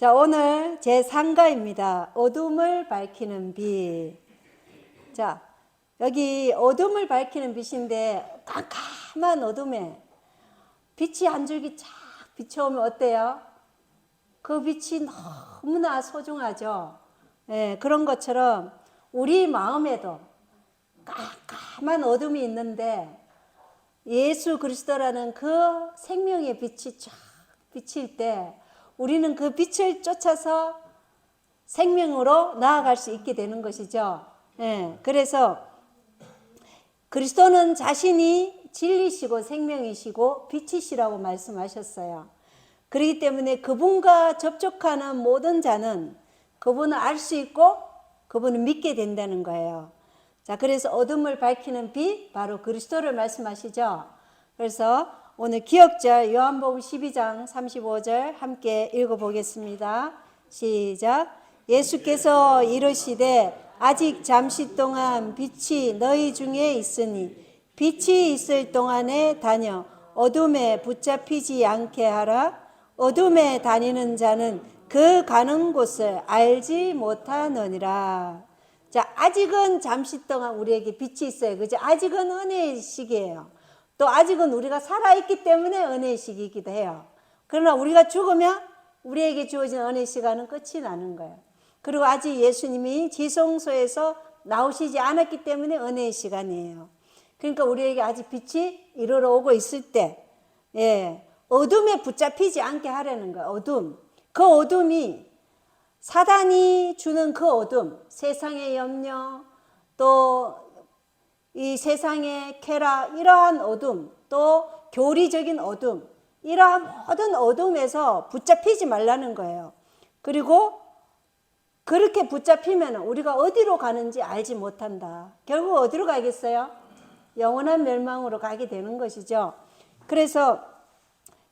자, 오늘 제3가입니다. 어둠을 밝히는 빛. 자, 여기 어둠을 밝히는 빛인데 깜깜한 어둠에 빛이 한 줄기 쫙 비춰오면 어때요? 그 빛이 너무나 소중하죠. 예, 그런 것처럼 우리 마음에도 깜깜한 어둠이 있는데 예수 그리스도라는 그 생명의 빛이 쫙 비칠 때 우리는 그 빛을 쫓아서 생명으로 나아갈 수 있게 되는 것이죠. 예, 그래서 그리스도는 자신이 진리시고 생명이시고 빛이시라고 말씀하셨어요. 그렇기 때문에 그분과 접촉하는 모든 자는 그분을 알 수 있고 그분을 믿게 된다는 거예요. 자, 그래서 어둠을 밝히는 빛, 바로 그리스도를 말씀하시죠. 그래서 오늘 기억절 요한복음 12장 35절 함께 읽어보겠습니다. 시작. 예수께서 이르시되 아직 잠시 동안 빛이 너희 중에 있으니 빛이 있을 동안에 다녀 어둠에 붙잡히지 않게 하라. 어둠에 다니는 자는 그 가는 곳을 알지 못하느니라. 자, 아직은 잠시 동안 우리에게 빛이 있어요. 그죠? 아직은 은혜의 시기예요. 또 아직은 우리가 살아있기 때문에 은혜의 시기이기도 해요. 그러나 우리가 죽으면 우리에게 주어진 은혜의 시간은 끝이 나는 거예요. 그리고 아직 예수님이 지성소에서 나오시지 않았기 때문에 은혜의 시간이에요. 그러니까 우리에게 아직 빛이 이르러 오고 있을 때, 예, 어둠에 붙잡히지 않게 하려는 거예요. 어둠. 그 어둠이 사단이 주는 그 어둠, 세상의 염려, 또 이 세상의 쾌락, 이러한 어둠, 또 교리적인 어둠, 이러한 모든 어둠에서 붙잡히지 말라는 거예요. 그리고 그렇게 붙잡히면 우리가 어디로 가는지 알지 못한다. 결국 어디로 가겠어요? 영원한 멸망으로 가게 되는 것이죠. 그래서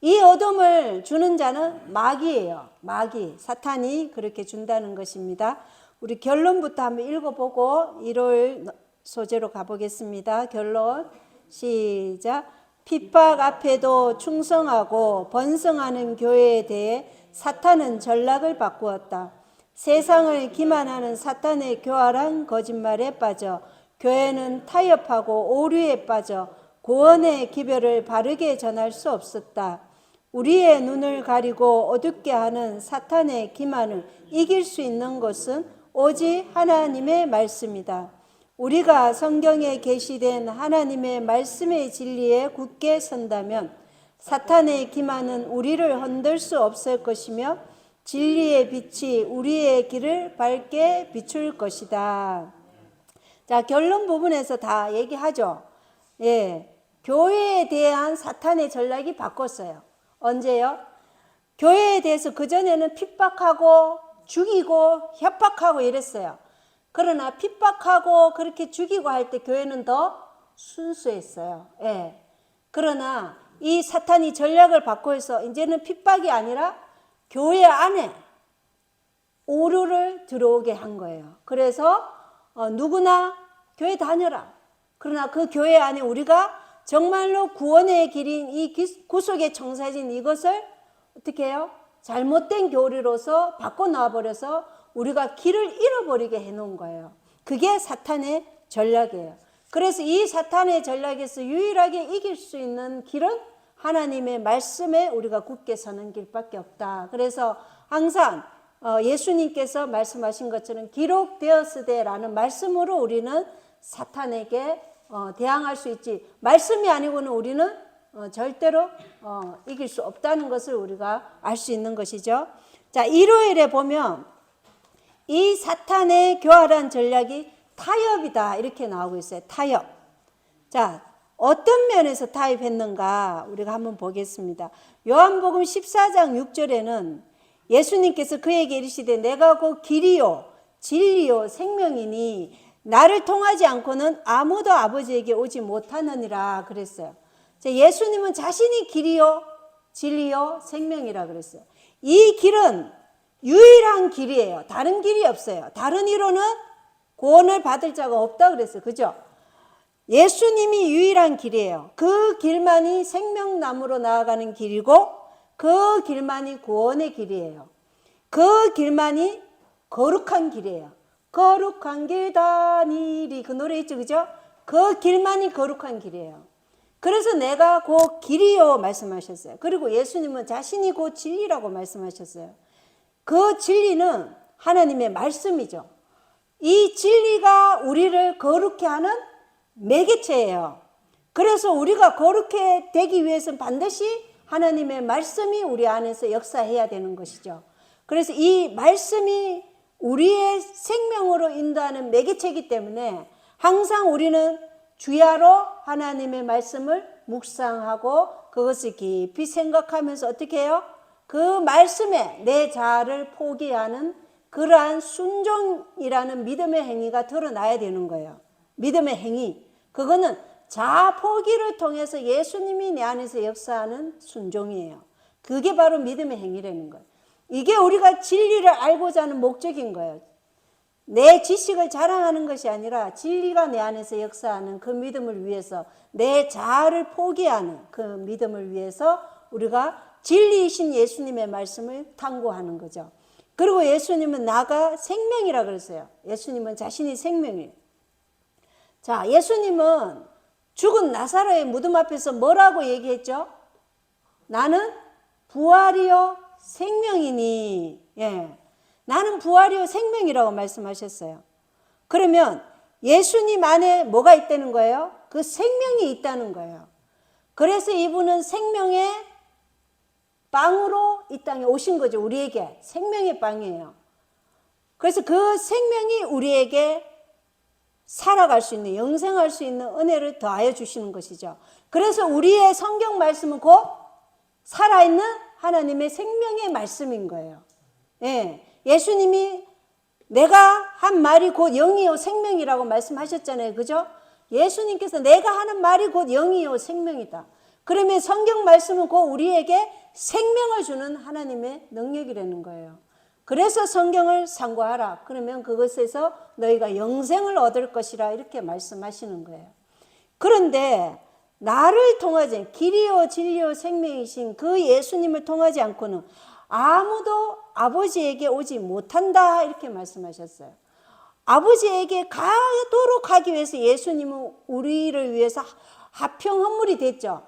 이 어둠을 주는 자는 마귀예요. 마귀, 사탄이 그렇게 준다는 것입니다. 우리 결론부터 한번 읽어보고 1월 소재로 가보겠습니다. 결론 시작. 핍박 앞에도 충성하고 번성하는 교회에 대해 사탄은 전략을 바꾸었다. 세상을 기만하는 사탄의 교활한 거짓말에 빠져 교회는 타협하고 오류에 빠져 구원의 기별을 바르게 전할 수 없었다. 우리의 눈을 가리고 어둡게 하는 사탄의 기만을 이길 수 있는 것은 오직 하나님의 말씀이다. 우리가 성경에 계시된 하나님의 말씀의 진리에 굳게 선다면 사탄의 기만은 우리를 흔들 수 없을 것이며 진리의 빛이 우리의 길을 밝게 비출 것이다. 자, 결론 부분에서 다 얘기하죠. 예, 교회에 대한 사탄의 전략이 바꿨어요. 언제요? 교회에 대해서 그전에는 핍박하고 죽이고 협박하고 이랬어요. 그러나 핍박하고 그렇게 죽이고 할 때 교회는 더 순수했어요. 예. 그러나 이 사탄이 전략을 바꿔서 이제는 핍박이 아니라 교회 안에 오류를 들어오게 한 거예요. 그래서 누구나 교회 다녀라. 그러나 그 교회 안에 우리가 정말로 구원의 길인 이 구속의 청사진 이것을 어떻게 해요? 잘못된 교리로서 바꿔놔버려서 우리가 길을 잃어버리게 해놓은 거예요. 그게 사탄의 전략이에요. 그래서 이 사탄의 전략에서 유일하게 이길 수 있는 길은 하나님의 말씀에 우리가 굳게 서는 길밖에 없다. 그래서 항상 예수님께서 말씀하신 것처럼 기록되었으되라는 말씀으로 우리는 사탄에게 대항할 수 있지, 말씀이 아니고는 우리는 절대로 이길 수 없다는 것을 우리가 알 수 있는 것이죠. 자, 일요일에 보면 이 사탄의 교활한 전략이 타협이다 이렇게 나오고 있어요. 타협. 자, 어떤 면에서 타협했는가 우리가 한번 보겠습니다. 요한복음 14장 6절에는 예수님께서 그에게 이르시되 내가 곧 길이요 진리요 생명이니 나를 통하지 않고는 아무도 아버지에게 오지 못하느니라 그랬어요. 자, 예수님은 자신이 길이요 진리요 생명이라 그랬어요. 이 길은 유일한 길이에요. 다른 길이 없어요. 다른 이로는 구원을 받을 자가 없다 그랬어요. 그죠? 예수님이 유일한 길이에요. 그 길만이 생명나무로 나아가는 길이고 그 길만이 구원의 길이에요. 그 길만이 거룩한 길이에요. 거룩한 길 다니리, 그 노래 있죠, 그죠? 그 길만이 거룩한 길이에요. 그래서 내가 곧 길이요 말씀하셨어요. 그리고 예수님은 자신이 곧 진리라고 말씀하셨어요. 그 진리는 하나님의 말씀이죠. 이 진리가 우리를 거룩해 하는 매개체예요. 그래서 우리가 거룩해 되기 위해서는 반드시 하나님의 말씀이 우리 안에서 역사해야 되는 것이죠. 그래서 이 말씀이 우리의 생명으로 인도하는 매개체이기 때문에 항상 우리는 주야로 하나님의 말씀을 묵상하고 그것을 깊이 생각하면서 어떻게 해요? 그 말씀에 내 자아를 포기하는 그러한 순종이라는 믿음의 행위가 드러나야 되는 거예요. 믿음의 행위. 그거는 자아 포기를 통해서 예수님이 내 안에서 역사하는 순종이에요. 그게 바로 믿음의 행위라는 거예요. 이게 우리가 진리를 알고자 하는 목적인 거예요. 내 지식을 자랑하는 것이 아니라 진리가 내 안에서 역사하는 그 믿음을 위해서 내 자아를 포기하는 그 믿음을 위해서 우리가 진리이신 예수님의 말씀을 탐구하는 거죠. 그리고 예수님은 나가 생명이라 그랬어요. 예수님은 자신이 생명이에요. 자, 예수님은 죽은 나사로의 무덤 앞에서 뭐라고 얘기했죠? 나는 부활이요 생명이니. 예. 나는 부활이요 생명이라고 말씀하셨어요. 그러면 예수님 안에 뭐가 있다는 거예요? 그 생명이 있다는 거예요. 그래서 이분은 생명의 빵으로 이 땅에 오신 거죠. 우리에게 생명의 빵이에요. 그래서 그 생명이 우리에게 살아갈 수 있는, 영생할 수 있는 은혜를 더하여 주시는 것이죠. 그래서 우리의 성경 말씀은 곧 살아있는 하나님의 생명의 말씀인 거예요. 예. 예수님이 내가 한 말이 곧 영이요 생명이라고 말씀하셨잖아요. 그죠? 예수님께서 내가 하는 말이 곧 영이요 생명이다. 그러면 성경 말씀은 곧 우리에게 생명을 주는 하나님의 능력이라는 거예요. 그래서 성경을 상고하라. 그러면 그것에서 너희가 영생을 얻을 것이라 이렇게 말씀하시는 거예요. 그런데 나를 통하지, 길이요 진리요 생명이신 그 예수님을 통하지 않고는 아무도 아버지에게 오지 못한다 이렇게 말씀하셨어요. 아버지에게 가도록 하기 위해서 예수님은 우리를 위해서 화평 헌물이 됐죠.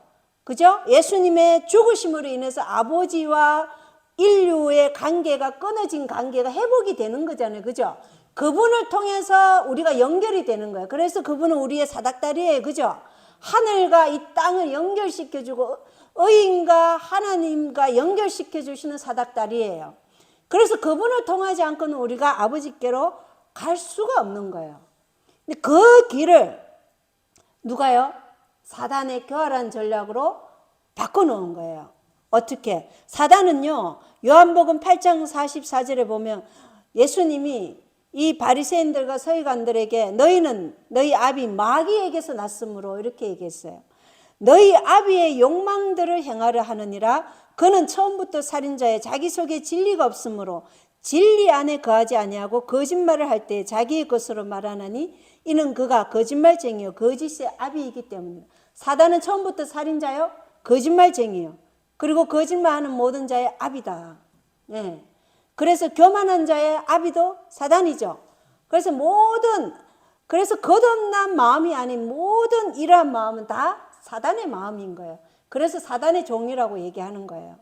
그죠? 예수님의 죽으심으로 인해서 아버지와 인류의 관계가 끊어진 관계가 회복이 되는 거잖아요. 그죠? 그분을 통해서 우리가 연결이 되는 거예요. 그래서 그분은 우리의 사닥다리예요. 그죠? 하늘과 이 땅을 연결시켜주고 의인과 하나님과 연결시켜주시는 사닥다리예요. 그래서 그분을 통하지 않고는 우리가 아버지께로 갈 수가 없는 거예요. 근데 그 길을 누가요? 사단의 교활한 전략으로 바꿔놓은 거예요. 어떻게? 사단은요, 요한복음 8장 44절에 보면 예수님이 이 바리새인들과 서기관들에게 너희는 너희 아비 마귀에게서 났으므로 이렇게 얘기했어요. 너희 아비의 욕망들을 행하려 하느니라. 그는 처음부터 살인자의 자기 속에 진리가 없으므로 진리 안에 거하지 아니하고 거짓말을 할 때 자기의 것으로 말하나니 이는 그가 거짓말쟁이요 거짓의 아비이기 때문이다. 사단은 처음부터 살인자요 거짓말쟁이요. 그리고 거짓말하는 모든 자의 아비다. 예. 그래서 교만한 자의 아비도 사단이죠. 그래서 거듭난 마음이 아닌 모든 이러한 마음은 다 사단의 마음인 거예요. 그래서 사단의 종이라고 얘기하는 거예요.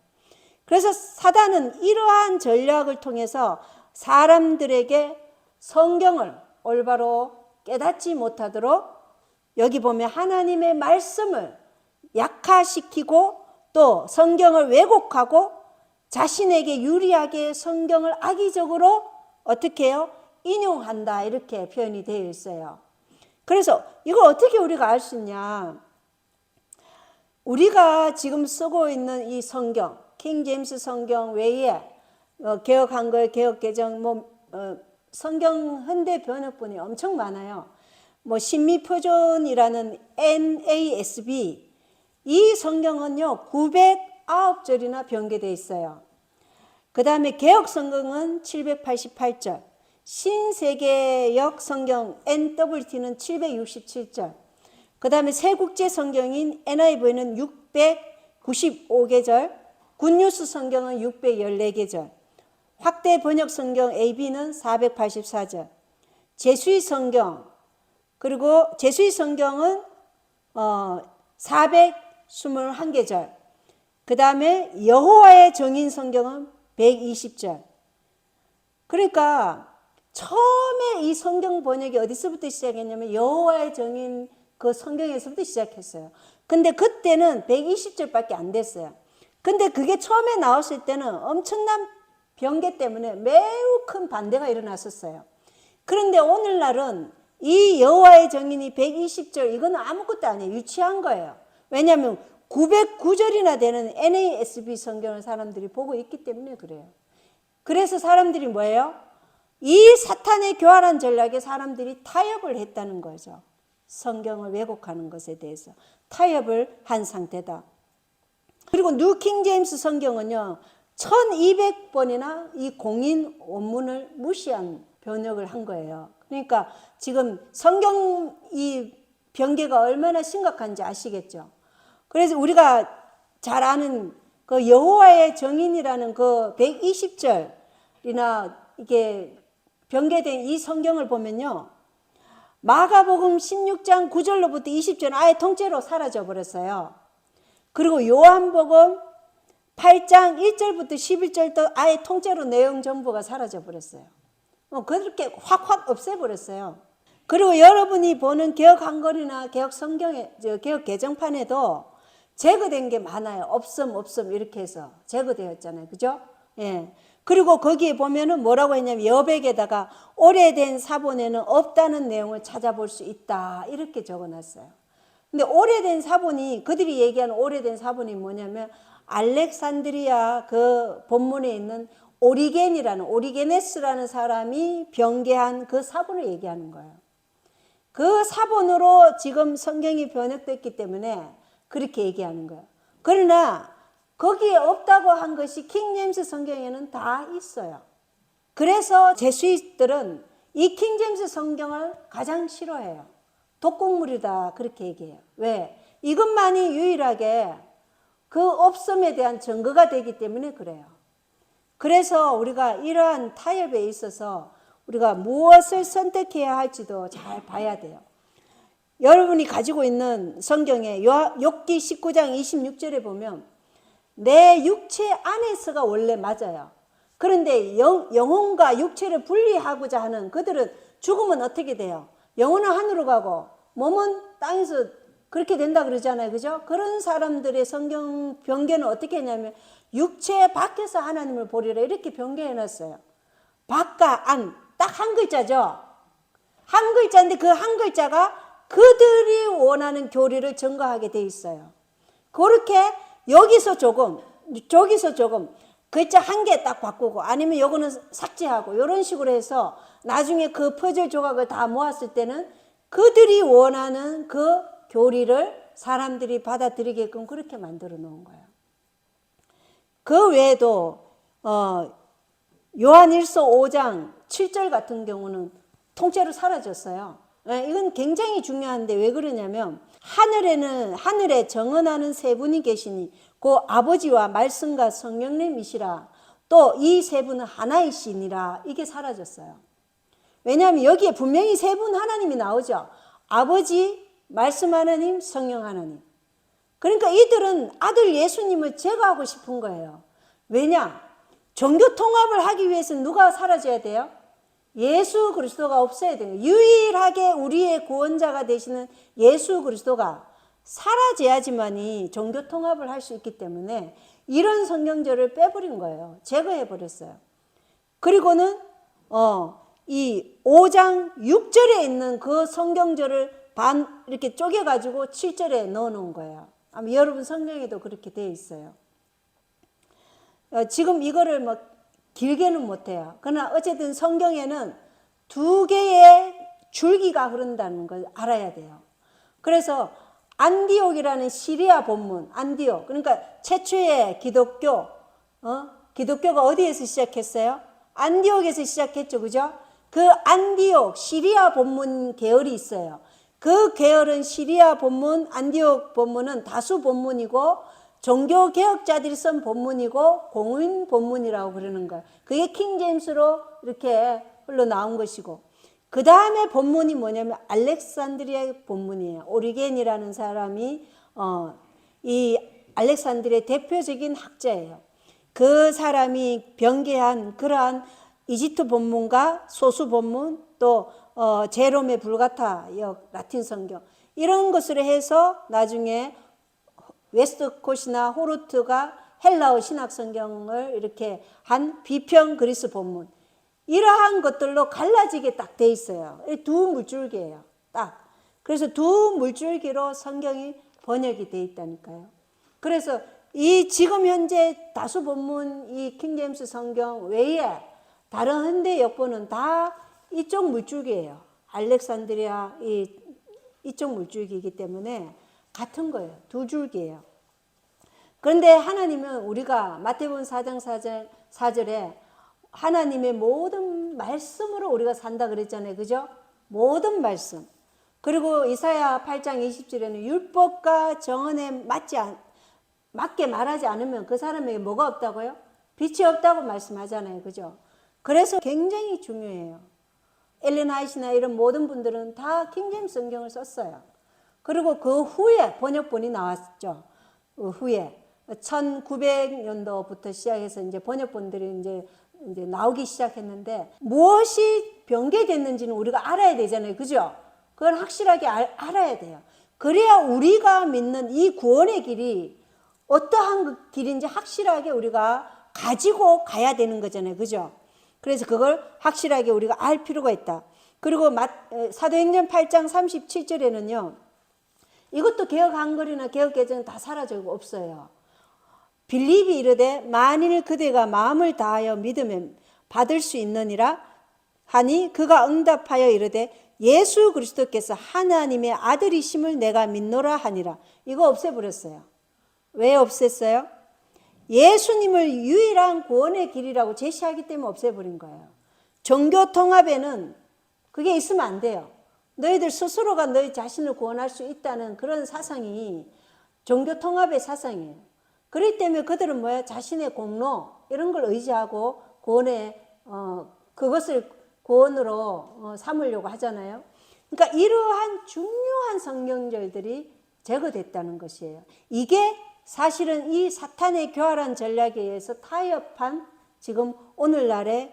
그래서 사단은 이러한 전략을 통해서 사람들에게 성경을 올바로 깨닫지 못하도록 여기 보면 하나님의 말씀을 약화시키고 또 성경을 왜곡하고 자신에게 유리하게 성경을 악의적으로 어떻게 해요? 인용한다 이렇게 표현이 되어 있어요. 그래서 이걸 어떻게 우리가 알 수 있냐? 우리가 지금 쓰고 있는 이 성경, 킹 제임스 성경 외에 개역 한글, 개역 개정, 성경 현대 번역본이 엄청 많아요. 신미 표준이라는 NASB 이 성경은요 909절이나 변개되어 있어요. 그 다음에 개역 성경은 788절, 신세계역 성경 NWT는 767절, 그 다음에 새국제 성경인 NIV는 695개절, 굿뉴스 성경은 614개절, 확대 번역 성경 AB는 484절. 제수의 성경, 그리고 제수의 성경은 421개절. 그 다음에 여호와의 정인 성경은 120절. 그러니까 처음에 이 성경 번역이 어디서부터 시작했냐면 여호와의 정인 그 성경에서부터 시작했어요. 근데 그때는 120절밖에 안 됐어요. 근데 그게 처음에 나왔을 때는 엄청난 변개 때문에 매우 큰 반대가 일어났었어요. 그런데 오늘날은 이 여호와의 정인이 120절 이거는 아무것도 아니에요. 유치한 거예요. 왜냐하면 909절이나 되는 NASB 성경을 사람들이 보고 있기 때문에 그래요. 그래서 사람들이 뭐예요? 이 사탄의 교활한 전략에 사람들이 타협을 했다는 거죠. 성경을 왜곡하는 것에 대해서 타협을 한 상태다. 그리고 뉴 킹 제임스 성경은요 1200번이나 이 공인 원문을 무시한 번역을 한 거예요. 그러니까 지금 성경 이 변개가 얼마나 심각한지 아시겠죠? 그래서 우리가 잘 아는 그 여호와의 정인이라는 그 120절이나 이게 변개된 이 성경을 보면요. 마가복음 16장 9절로부터 20절은 아예 통째로 사라져 버렸어요. 그리고 요한복음 8장 1절부터 11절도 아예 통째로 내용 전부가 사라져 버렸어요. 그렇게 확 없애버렸어요. 그리고 여러분이 보는 개혁 한글이나 개혁 성경에, 개혁 개정판에도 제거된 게 많아요. 없음 이렇게 해서 제거되었잖아요. 그죠? 예. 그리고 거기에 보면은 뭐라고 했냐면 여백에다가 오래된 사본에는 없다는 내용을 찾아볼 수 있다. 이렇게 적어놨어요. 근데 오래된 사본이 그들이 얘기하는 오래된 사본이 뭐냐면 알렉산드리아 그 본문에 있는 오리게네스라는 사람이 변개한 그 사본을 얘기하는 거예요. 그 사본으로 지금 성경이 번역됐기 때문에 그렇게 얘기하는 거예요. 그러나 거기에 없다고 한 것이 킹제임스 성경에는 다 있어요. 그래서 제수이트들은 이 킹제임스 성경을 가장 싫어해요. 독곡물이다 그렇게 얘기해요. 왜? 이것만이 유일하게 그 없음에 대한 증거가 되기 때문에 그래요. 그래서 우리가 이러한 타협에 있어서 우리가 무엇을 선택해야 할지도 잘 봐야 돼요. 여러분이 가지고 있는 성경에 욥기 19장 26절에 보면 내 육체 안에서가 원래 맞아요. 그런데 영혼과 육체를 분리하고자 하는 그들은 죽으면 어떻게 돼요? 영혼은 하늘로 가고 몸은 땅에서 그렇게 된다 그러잖아요. 그죠? 그런 사람들의 성경 변개는 어떻게 했냐면 육체 밖에서 하나님을 보리라 이렇게 변개해 놨어요. 밖과 안, 딱 한 글자죠. 한 글자인데 그 한 글자가 그들이 원하는 교리를 증거하게 돼 있어요. 그렇게 여기서 조금, 저기서 조금 글자 한 개 딱 바꾸고 아니면 요거는 삭제하고 이런 식으로 해서 나중에 그 퍼즐 조각을 다 모았을 때는 그들이 원하는 그 교리를 사람들이 받아들이게끔 그렇게 만들어 놓은 거예요. 그 외에도 요한일서 5장 7절 같은 경우는 통째로 사라졌어요. 이건 굉장히 중요한데 왜 그러냐면 하늘에 정언하는 세 분이 계시니 그 아버지와 말씀과 성령님이시라 또 이 세 분은 하나이시니라 이게 사라졌어요. 왜냐하면 여기에 분명히 세 분 하나님이 나오죠. 아버지, 말씀 하나님, 성령 하나님. 그러니까 이들은 아들 예수님을 제거하고 싶은 거예요. 왜냐? 종교 통합을 하기 위해서는 누가 사라져야 돼요? 예수 그리스도가 없어야 돼요. 유일하게 우리의 구원자가 되시는 예수 그리스도가 사라져야지만이 종교 통합을 할 수 있기 때문에 이런 성경절을 빼버린 거예요. 제거해버렸어요. 그리고는 이 5장 6절에 있는 그 성경절을 이렇게 쪼개가지고 7절에 넣어놓은 거예요. 아마 여러분 성경에도 그렇게 되어 있어요. 지금 이거를 뭐 길게는 못해요. 그러나 어쨌든 성경에는 두 개의 줄기가 흐른다는 걸 알아야 돼요. 그래서 안디옥이라는 시리아 본문, 안디옥. 그러니까 최초의 기독교가 어디에서 시작했어요? 안디옥에서 시작했죠. 그죠? 그 안디옥, 시리아 본문 계열이 있어요. 그 계열은 시리아 본문, 안디옥 본문은 다수 본문이고 종교 개혁자들이 쓴 본문이고 공인 본문이라고 그러는 거예요. 그게 킹제임스로 이렇게 흘러나온 것이고, 그 다음에 본문이 뭐냐면 알렉산드리아의 본문이에요. 오리겐이라는 사람이 이 알렉산드리아의 대표적인 학자예요. 그 사람이 변개한 그러한 이집트 본문과 소수 본문, 또 제롬의 불가타역 라틴 성경, 이런 것으로 해서 나중에 웨스트콧이나 호르트가 헬라어 신학 성경을 이렇게 한 비평 그리스 본문, 이러한 것들로 갈라지게 딱 돼 있어요. 두 물줄기예요. 딱. 그래서 두 물줄기로 성경이 번역이 돼 있다니까요. 그래서 이 지금 현재 다수 본문 이 킹제임스 성경 외에 다른 현대 역본은 다 이쪽 물줄기예요. 알렉산드리아 이쪽 물줄기이기 때문에 같은 거예요. 두 줄기예요. 그런데 하나님은 우리가 마태복음 4장 4절에 하나님의 모든 말씀으로 우리가 산다 그랬잖아요. 그죠? 모든 말씀. 그리고 이사야 8장 20절에는 율법과 정언에 맞게 말하지 않으면 그 사람에게 뭐가 없다고요? 빛이 없다고 말씀하잖아요. 그죠? 그래서 굉장히 중요해요. 엘렌 화이트나 이런 모든 분들은 다 킹제임스 성경을 썼어요. 그리고 그 후에 번역본이 나왔죠. 그 후에 1900년도부터 시작해서 이제 번역본들이 이제 나오기 시작했는데, 무엇이 변개됐는지는 우리가 알아야 되잖아요. 그죠? 그걸 확실하게 알아야 돼요. 그래야 우리가 믿는 이 구원의 길이 어떠한 길인지 확실하게 우리가 가지고 가야 되는 거잖아요. 그죠? 그래서 그걸 확실하게 우리가 알 필요가 있다. 그리고 사도행전 8장 37절에는요. 이것도 개혁 한글이나 개혁 개정은 다 사라지고 없어요. 빌립이 이르되 만일 그대가 마음을 다하여 믿으면 받을 수 있느니라 하니 그가 응답하여 이르되 예수 그리스도께서 하나님의 아들이심을 내가 믿노라 하니라. 이거 없애버렸어요. 왜 없앴어요? 예수님을 유일한 구원의 길이라고 제시하기 때문에 없애버린 거예요. 종교 통합에는 그게 있으면 안 돼요. 너희들 스스로가 너희 자신을 구원할 수 있다는 그런 사상이 종교 통합의 사상이에요. 그렇기 때문에 그들은 뭐야? 자신의 공로 이런 걸 의지하고 그것을 구원으로 삼으려고 하잖아요. 그러니까 이러한 중요한 성경절들이 제거됐다는 것이에요. 이게 사실은 이 사탄의 교활한 전략에 의해서 타협한 지금 오늘날의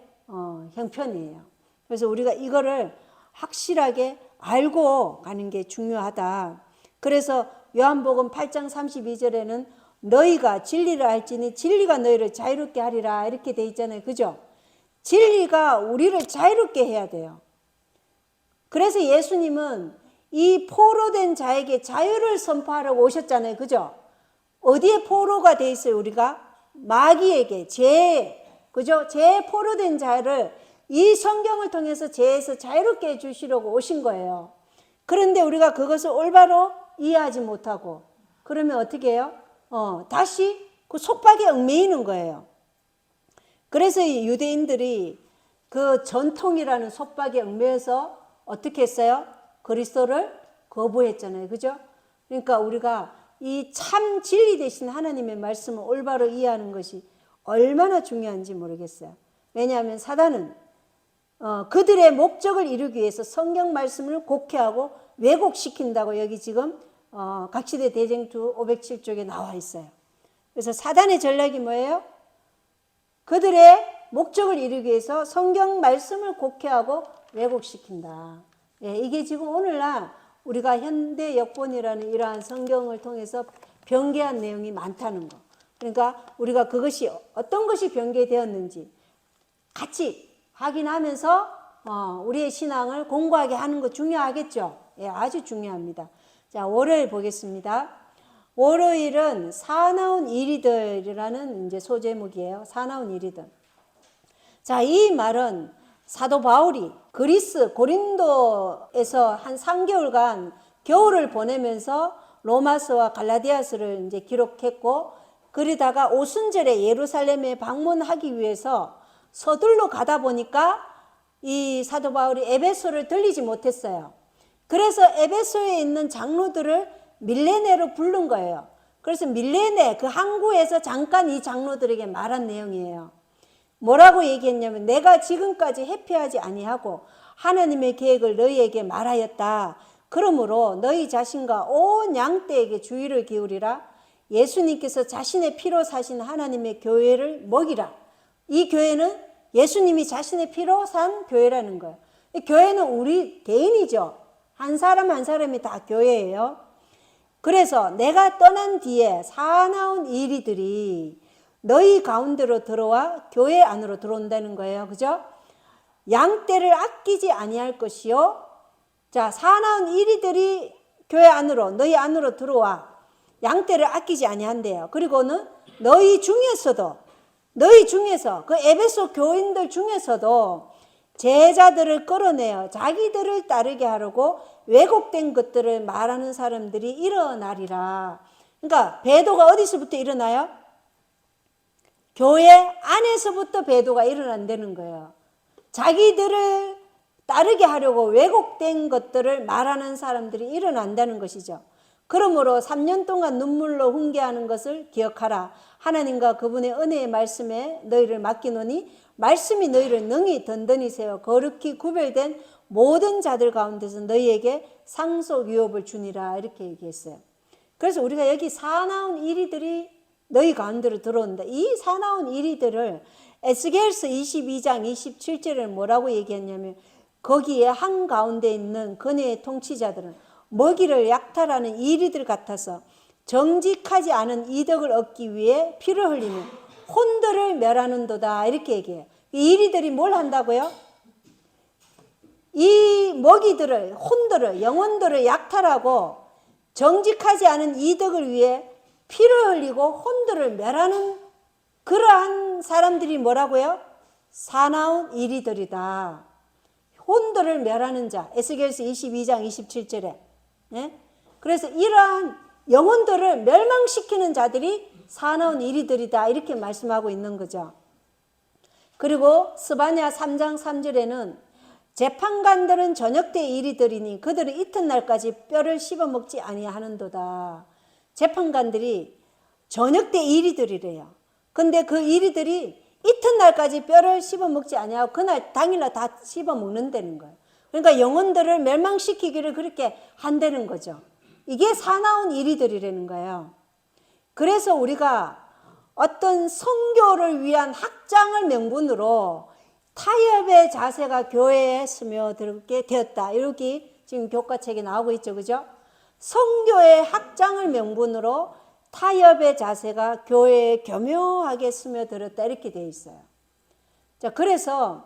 형편이에요. 그래서 우리가 이거를 확실하게 알고 가는 게 중요하다. 그래서 요한복음 8장 32절에는 너희가 진리를 알지니 진리가 너희를 자유롭게 하리라 이렇게 돼 있잖아요. 그죠? 진리가 우리를 자유롭게 해야 돼요. 그래서 예수님은 이 포로된 자에게 자유를 선포하라고 오셨잖아요. 그죠? 어디에 포로가 돼 있어요? 우리가 마귀에게 그죠? 죄에 포로된 자를 이 성경을 통해서 죄에서 자유롭게 해주시려고 오신 거예요. 그런데 우리가 그것을 올바로 이해하지 못하고 그러면 어떻게 해요? 다시 그 속박에 얽매이는 거예요. 그래서 이 유대인들이 그 전통이라는 속박에 얽매여서 어떻게 했어요? 그리스도를 거부했잖아요. 그죠? 그러니까 우리가 이 참 진리 되신 하나님의 말씀을 올바로 이해하는 것이 얼마나 중요한지 모르겠어요. 왜냐하면 사단은 그들의 목적을 이루기 위해서 성경 말씀을 곡해하고 왜곡시킨다고 여기 지금 각시대 대쟁투 507쪽에 나와 있어요. 그래서 사단의 전략이 뭐예요? 그들의 목적을 이루기 위해서 성경 말씀을 곡해하고 왜곡시킨다. 이게 지금 오늘날 우리가 현대 역본이라는 이러한 성경을 통해서 변개한 내용이 많다는 거. 그러니까 우리가 그것이 어떤 것이 변개되었는지 같이 확인하면서 우리의 신앙을 공부하게 하는 거 중요하겠죠. 아주 중요합니다. 자, 월요일 보겠습니다. 월요일은 사나운 이리들이라는 이제 소제목이에요. 사나운 이리들. 자, 이 말은 사도 바울이 그리스 고린도에서 한 3개월간 겨울을 보내면서 로마서와 갈라디아서를 이제 기록했고, 그러다가 오순절에 예루살렘에 방문하기 위해서 서둘러 가다 보니까 이 사도 바울이 에베소를 들리지 못했어요. 그래서 에베소에 있는 장로들을 밀레네로 부른 거예요. 그래서 밀레네 그 항구에서 잠깐 이 장로들에게 말한 내용이에요. 뭐라고 얘기했냐면 내가 지금까지 회피하지 아니하고 하나님의 계획을 너희에게 말하였다. 그러므로 너희 자신과 온 양떼에게 주의를 기울이라. 예수님께서 자신의 피로 사신 하나님의 교회를 먹이라. 이 교회는 예수님이 자신의 피로 산 교회라는 거예요. 교회는 우리 개인이죠. 한 사람 한 사람이 다 교회예요. 그래서 내가 떠난 뒤에 사나운 이리들이 너희 가운데로 들어와 교회 안으로 들어온다는 거예요. 그죠? 양떼를 아끼지 아니할 것이요. 자, 사나운 이리들이 교회 안으로 너희 안으로 들어와 양떼를 아끼지 아니한대요. 그리고는 너희 중에서 그 에베소 교인들 중에서도 제자들을 끌어내어 자기들을 따르게 하려고 왜곡된 것들을 말하는 사람들이 일어나리라. 그러니까 배도가 어디서부터 일어나요? 교회 안에서부터 배도가 일어난다는 거예요. 자기들을 따르게 하려고 왜곡된 것들을 말하는 사람들이 일어난다는 것이죠. 그러므로 3년 동안 눈물로 훈계하는 것을 기억하라. 하나님과 그분의 은혜의 말씀에 너희를 맡기노니 말씀이 너희를 능히 든든히 세워 거룩히 구별된 모든 자들 가운데서 너희에게 상속 유업을 주니라. 이렇게 얘기했어요. 그래서 우리가 여기 사나운 이리들이 너희 가운데로 들어온다. 이 사나운 이리들을 에스겔서 22장 27절에 뭐라고 얘기했냐면 거기에 한가운데 있는 그네의 통치자들은 먹이를 약탈하는 이리들 같아서 정직하지 않은 이덕을 얻기 위해 피를 흘리며 혼들을 멸하는도다. 이렇게 얘기해요. 이 이리들이 뭘 한다고요? 이 먹이들을, 혼들을, 영혼들을 약탈하고 정직하지 않은 이덕을 위해 피를 흘리고 혼들을 멸하는 그러한 사람들이 뭐라고요? 사나운 이리들이다. 혼들을 멸하는 자. 에스겔서 22장 27절에. 네? 그래서 이러한 영혼들을 멸망시키는 자들이 사나운 이리들이다. 이렇게 말씀하고 있는 거죠. 그리고 스바냐 3장 3절에는 재판관들은 저녁 때 이리들이니 그들은 이튿날까지 뼈를 씹어먹지 아니하는도다. 재판관들이 저녁 때 이리들이래요. 근데 그 이리들이 이튿날까지 뼈를 씹어먹지 아니하고 그날 당일날 다 씹어먹는다는 거예요. 그러니까 영혼들을 멸망시키기를 그렇게 한다는 거죠. 이게 사나운 이리들이라는 거예요. 그래서 우리가 어떤 선교를 위한 확장을 명분으로 타협의 자세가 교회에 스며들게 되었다. 이렇게 지금 교과책에 나오고 있죠. 그죠? 선교의 확장을 명분으로 타협의 자세가 교회에 교묘하게 스며들었다. 이렇게 되어 있어요. 자, 그래서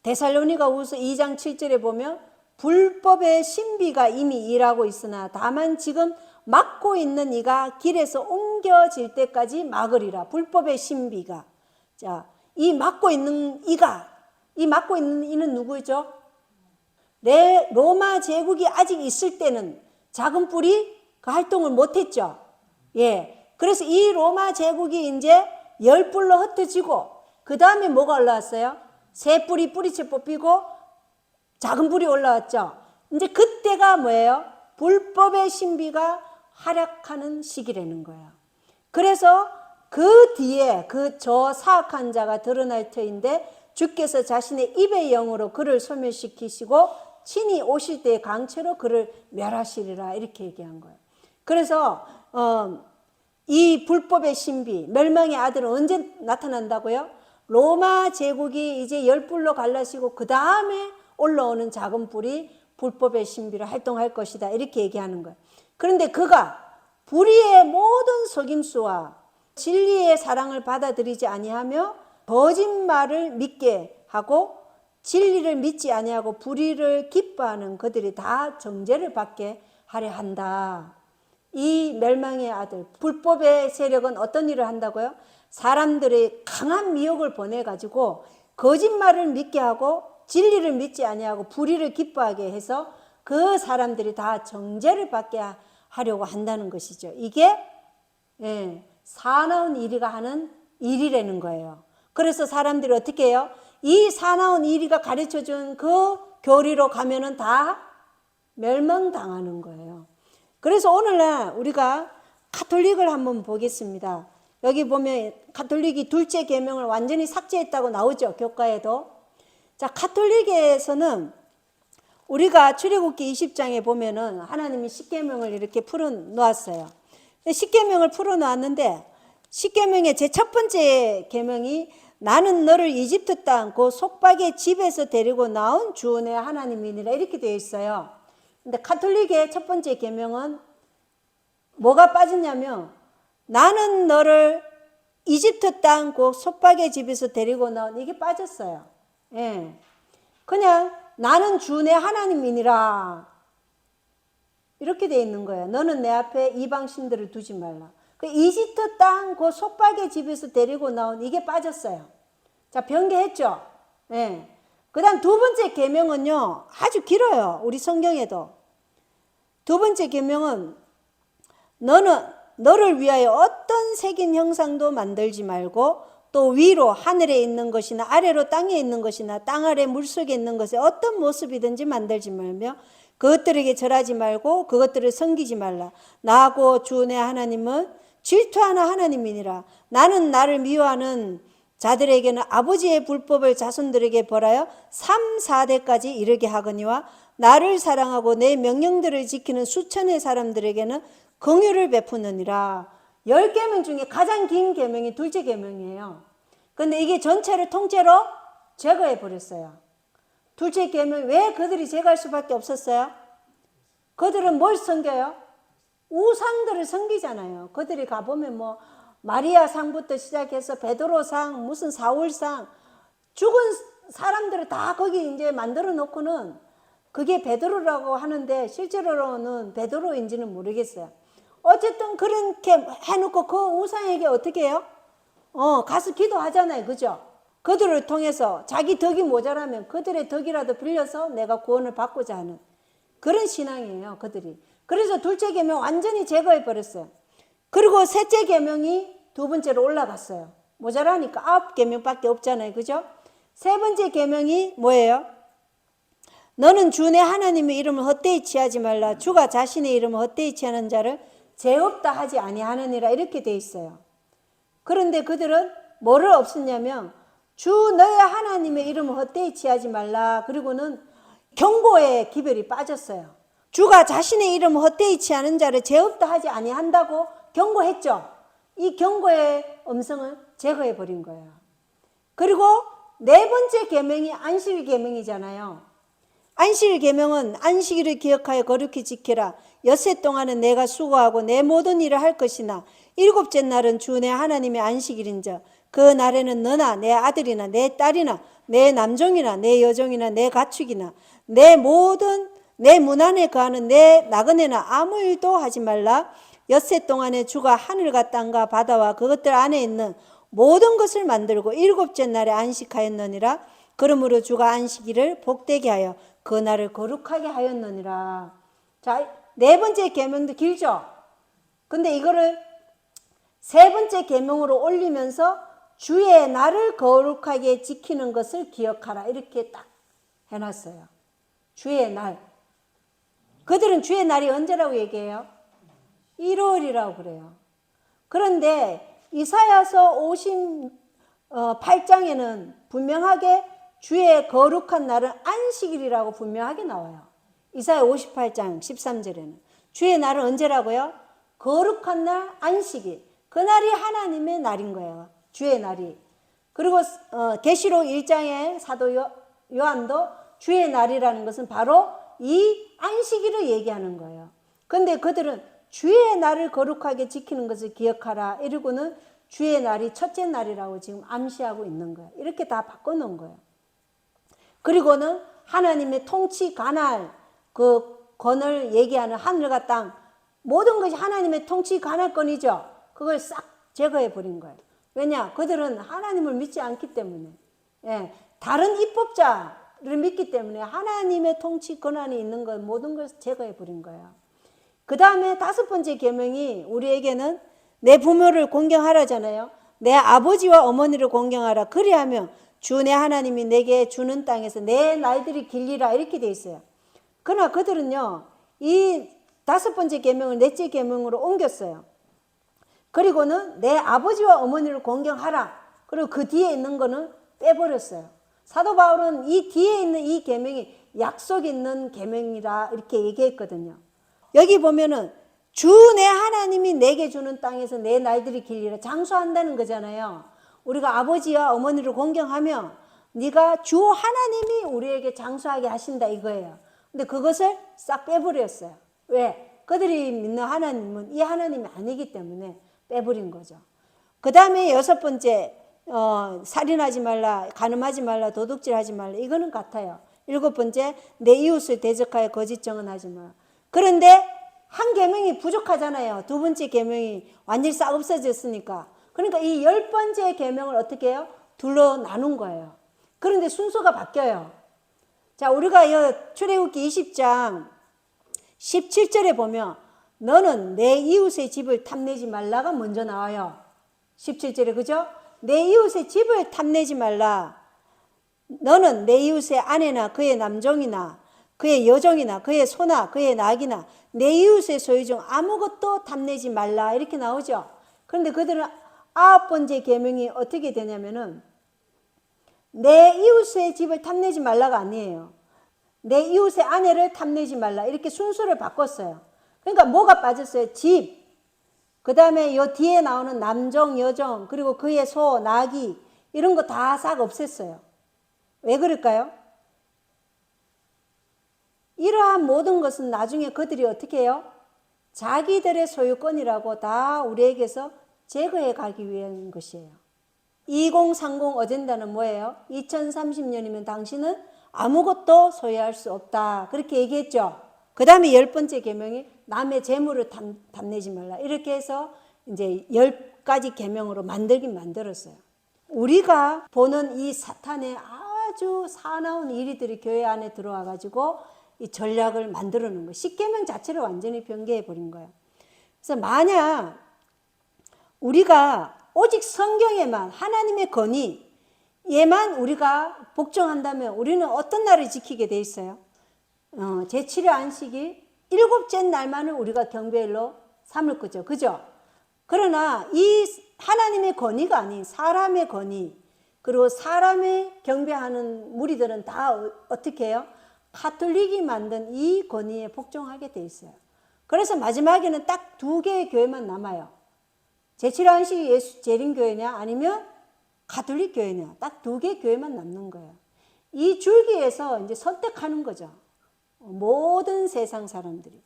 데살로니가후서 2장 7절에 보면 불법의 신비가 이미 일하고 있으나 다만 지금 막고 있는 이가 길에서 옮겨질 때까지 막으리라. 불법의 신비가. 자, 이 막고 있는 이는 누구죠? 로마 제국이 아직 있을 때는 작은 뿔이 그 활동을 못했죠. 예. 그래서 이 로마 제국이 이제 열 뿔로 흩어지고 그 다음에 뭐가 올라왔어요? 새 뿔이 뿌리채 뽑히고 작은 뿔이 올라왔죠. 이제 그때가 뭐예요? 불법의 신비가 활약하는 시기라는 거예요. 그래서 그 뒤에 그 저 사악한 자가 드러날 터인데 주께서 자신의 입의 영으로 그를 소멸시키시고 친히 오실 때의 강체로 그를 멸하시리라. 이렇게 얘기한 거예요. 그래서 이 불법의 신비, 멸망의 아들은 언제 나타난다고요? 로마 제국이 이제 열 뿔로 갈라지고 그 다음에 올라오는 작은 뿔이 불법의 신비로 활동할 것이다. 이렇게 얘기하는 거예요. 그런데 그가 불의의 모든 속임수와 진리의 사랑을 받아들이지 아니하며 거짓말을 믿게 하고 진리를 믿지 아니하고 불의를 기뻐하는 그들이 다 정죄를 받게 하려 한다. 이 멸망의 아들, 불법의 세력은 어떤 일을 한다고요? 사람들의 강한 미혹을 보내가지고 거짓말을 믿게 하고 진리를 믿지 아니하고 불의를 기뻐하게 해서 그 사람들이 다 정죄를 받게 하려고 한다는 것이죠. 이게 사나운 이리가 하는 일이라는 거예요. 그래서 사람들이 어떻게 해요? 이 사나운 이리가 가르쳐준 그 교리로 가면은 다 멸망당하는 거예요. 그래서 오늘날 우리가 가톨릭을 한번 보겠습니다. 여기 보면 가톨릭이 둘째 계명을 완전히 삭제했다고 나오죠. 교과에도. 자, 가톨릭에서는 우리가 출애굽기 20장에 보면은 하나님이 십계명을 이렇게 풀어 놓았어요. 십계명을 풀어 놓았는데 십계명의 제 첫 번째 계명이 나는 너를 이집트 땅 그 속박의 집에서 데리고 나온 주 내 하나님이니라 이렇게 되어 있어요. 근데 가톨릭의 첫 번째 계명은 뭐가 빠졌냐면 나는 너를 이집트 땅 그 속박의 집에서 데리고 나온 이게 빠졌어요. 예. 그냥 나는 주 내 하나님이니라 이렇게 되어 있는 거예요. 너는 내 앞에 이방 신들을 두지 말라. 그 이집트 땅 그 속박의 집에서 데리고 나온 이게 빠졌어요. 자, 변개했죠. 예. 그다음 두 번째 계명은요 아주 길어요. 우리 성경에도 두 번째 계명은 너를 위하여 어떤 색인 형상도 만들지 말고 또 위로 하늘에 있는 것이나 아래로 땅에 있는 것이나 땅 아래 물속에 있는 것에 어떤 모습이든지 만들지 말며 그것들에게 절하지 말고 그것들을 섬기지 말라. 나하고 주 내 하나님은 질투하는 하나님이니라. 나는 나를 미워하는 자들에게는 아버지의 불법을 자손들에게 벌하여 3, 4대까지 이르게 하거니와 나를 사랑하고 내 명령들을 지키는 수천의 사람들에게는 긍휼을 베푸느니라. 10계명 중에 가장 긴 계명이 둘째 계명이에요. 근데 이게 전체를 통째로 제거해 버렸어요. 둘째 계명 왜 그들이 제거할 수밖에 없었어요? 그들은 뭘 섬겨요? 우상들을 섬기잖아요. 그들이 가보면 뭐 마리아 상부터 시작해서 베드로 상, 무슨 사울 상, 죽은 사람들을 다 거기 이제 만들어 놓고는 그게 베드로라고 하는데 실제로는 베드로인지는 모르겠어요. 어쨌든 그렇게 해놓고 그 우상에게 어떻게 해요? 가서 기도하잖아요. 그죠? 그들을 통해서 자기 덕이 모자라면 그들의 덕이라도 빌려서 내가 구원을 받고자 하는 그런 신앙이에요. 그들이. 그래서 둘째 계명 완전히 제거해 버렸어요. 그리고 셋째 계명이 두 번째로 올라갔어요. 모자라니까 9계명밖에 없잖아요. 그죠? 세 번째 계명이 뭐예요? 너는 주 내 하나님의 이름을 헛되이 취하지 말라. 주가 자신의 이름을 헛되이 취하는 자를 죄 없다 하지 아니하느니라 이렇게 돼 있어요. 그런데 그들은 뭐를 없었냐면 주 너의 하나님의 이름을 헛되이 취하지 말라. 그리고는 경고의 기별이 빠졌어요. 주가 자신의 이름을 헛되이 취하는 자를 죄 없다 하지 아니한다고 경고했죠. 이 경고의 음성을 제거해 버린 거예요. 그리고 네 번째 계명이 안식 계명이잖아요. 안식 계명은 안식일을 기억하여 거룩히 지키라. 엿새 동안은 내가 수고하고 내 모든 일을 할 것이나 일곱째 날은 주 내 하나님의 안식일인즉 그 날에는 너나 내 아들이나 내 딸이나 내 남종이나 내 여종이나 내 가축이나 내 문 안에 거하는 내 나그네나 아무 일도 하지 말라. 엿새 동안에 주가 하늘과 땅과 바다와 그것들 안에 있는 모든 것을 만들고 일곱째 날에 안식하였느니라. 그러므로 주가 안식일을 복되게 하여 그 날을 거룩하게 하였느니라. 자, 네 번째 계명도 길죠. 근데 이거를 세 번째 계명으로 올리면서 주의 날을 거룩하게 지키는 것을 기억하라 이렇게 딱 해놨어요. 주의 날. 그들은 주의 날이 언제라고 얘기해요? 1월이라고 그래요. 그런데 이사야서 58장에는 분명하게 주의 거룩한 날은 안식일이라고 분명하게 나와요. 이사야 58장 13절에는 주의 날은 언제라고요? 거룩한 날 안식일. 그날이 하나님의 날인 거예요. 주의 날이. 그리고 계시록 1장의 사도 요한도 주의 날이라는 것은 바로 이 안식일을 얘기하는 거예요. 그런데 그들은 주의 날을 거룩하게 지키는 것을 기억하라 이러고는 주의 날이 첫째 날이라고 지금 암시하고 있는 거예요. 이렇게 다 바꿔놓은 거예요. 그리고는 하나님의 통치 관할 그 권을 얘기하는 하늘과 땅 모든 것이 하나님의 통치 관할권이죠. 그걸 싹 제거해 버린 거예요. 왜냐? 그들은 하나님을 믿지 않기 때문에 다른 입법자를 믿기 때문에 하나님의 통치 권한이 있는 것 모든 걸 제거해 버린 거예요. 그 다음에 다섯 번째 계명이 우리에게는 내 부모를 공경하라잖아요. 내 아버지와 어머니를 공경하라. 그리하면 주 내 하나님이 내게 주는 땅에서 내 날들이 길리라 이렇게 돼 있어요. 그러나 그들은요 이 다섯 번째 계명을 넷째 계명으로 옮겼어요. 그리고는 내 아버지와 어머니를 공경하라. 그리고 그 뒤에 있는 거는 빼버렸어요. 사도 바울은 이 뒤에 있는 이 계명이 약속 있는 계명이라 이렇게 얘기했거든요. 여기 보면은 주 내 하나님이 내게 주는 땅에서 내 날들이 길리라, 장수한다는 거잖아요. 우리가 아버지와 어머니를 공경하며 네가 주 하나님이 우리에게 장수하게 하신다 이거예요. 근데 그것을 싹 빼버렸어요. 왜? 그들이 믿는 하나님은 이 하나님이 아니기 때문에 빼버린 거죠. 그 다음에 여섯 번째, 살인하지 말라, 간음하지 말라, 도둑질하지 말라, 이거는 같아요. 일곱 번째, 내 이웃을 대적하여 거짓 증언하지 마라. 그런데 한 계명이 부족하잖아요. 두 번째 계명이 완전히 싹 없어졌으니까. 그러니까 이 열 번째 계명을 어떻게 해요? 둘로 나눈 거예요. 그런데 순서가 바뀌어요. 자, 우리가 이 출애굽기 20장 17절에 보면 너는 내 이웃의 집을 탐내지 말라가 먼저 나와요. 17절에, 그죠? 내 이웃의 집을 탐내지 말라. 너는 내 이웃의 아내나 그의 남종이나 그의 여종이나 그의 소나 그의 낙이나 내 이웃의 소유 중 아무것도 탐내지 말라, 이렇게 나오죠. 그런데 그들은 아홉 번째 계명이 어떻게 되냐면은 내 이웃의 집을 탐내지 말라가 아니에요. 내 이웃의 아내를 탐내지 말라, 이렇게 순서를 바꿨어요. 그러니까 뭐가 빠졌어요? 집, 그 다음에 요 뒤에 나오는 남종, 여종, 그리고 그의 소, 나귀, 이런 거 다 싹 없앴어요. 왜 그럴까요? 이러한 모든 것은 나중에 그들이 어떻게 해요? 자기들의 소유권이라고 다 우리에게서 제거해 가기 위한 것이에요. 2030 어젠다는 뭐예요? 2030년이면 당신은 아무것도 소유할 수 없다, 그렇게 얘기했죠. 그 다음에 열 번째 계명이 남의 재물을 탐내지 말라, 이렇게 해서 이제 10가지 계명으로 만들긴 만들었어요. 우리가 보는 이 사탄의 아주 사나운 일들이 교회 안에 들어와 가지고 이 전략을 만들어 놓은 거예요. 십계명 자체를 완전히 변개해 버린 거예요. 그래서 만약 우리가 오직 성경에만, 하나님의 권위에만 우리가 복종한다면 우리는 어떤 날을 지키게 돼 있어요? 제7일 안식일 일곱째 날만을 우리가 경배일로 삼을 거죠. 그죠? 그러나 이 하나님의 권위가 아닌 사람의 권위, 그리고 사람의 경배하는 무리들은 다 어떻게 해요? 가톨릭이 만든 이 권위에 복종하게 돼 있어요. 그래서 마지막에는 딱 두 개의 교회만 남아요. 제7일 안식일 예수 재림교회냐 아니면 가톨릭 교회냐, 딱 두 개의 교회만 남는 거예요. 이 줄기에서 이제 선택하는 거죠. 모든 세상 사람들이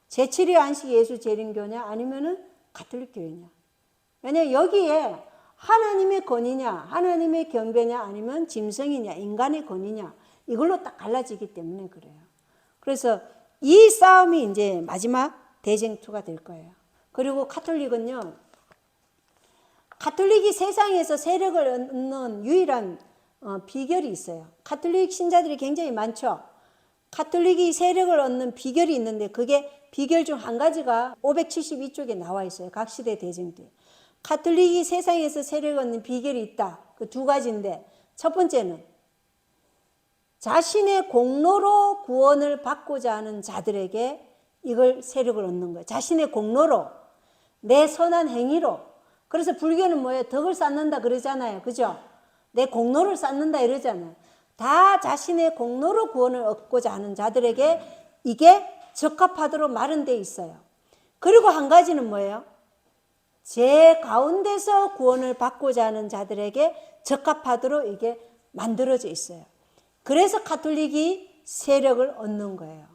제7일 안식 예수 재림교냐 아니면은 가톨릭 교회냐. 왜냐하면 여기에 하나님의 권위냐, 하나님의 경배냐, 아니면 짐승이냐, 인간의 권위냐, 이걸로 딱 갈라지기 때문에 그래요. 그래서 이 싸움이 이제 마지막 대쟁투가 될 거예요. 그리고 가톨릭은요, 가톨릭이 세상에서 세력을 얻는 유일한 비결이 있어요. 가톨릭 신자들이 굉장히 많죠. 가톨릭이 세력을 얻는 비결이 있는데 그게 비결 중 한 가지가 572쪽에 나와 있어요. 각 시대 대쟁 때. 가톨릭이 세상에서 세력을 얻는 비결이 있다. 그 두 가지인데, 첫 번째는 자신의 공로로 구원을 받고자 하는 자들에게 이걸 세력을 얻는 거예요. 자신의 공로로, 내 선한 행위로. 그래서 불교는 뭐예요? 덕을 쌓는다 그러잖아요. 그죠? 내 공로를 쌓는다 이러잖아요. 다 자신의 공로로 구원을 얻고자 하는 자들에게 이게 적합하도록 마련되어 있어요. 그리고 한 가지는 뭐예요? 제 가운데서 구원을 받고자 하는 자들에게 적합하도록 이게 만들어져 있어요. 그래서 가톨릭이 세력을 얻는 거예요.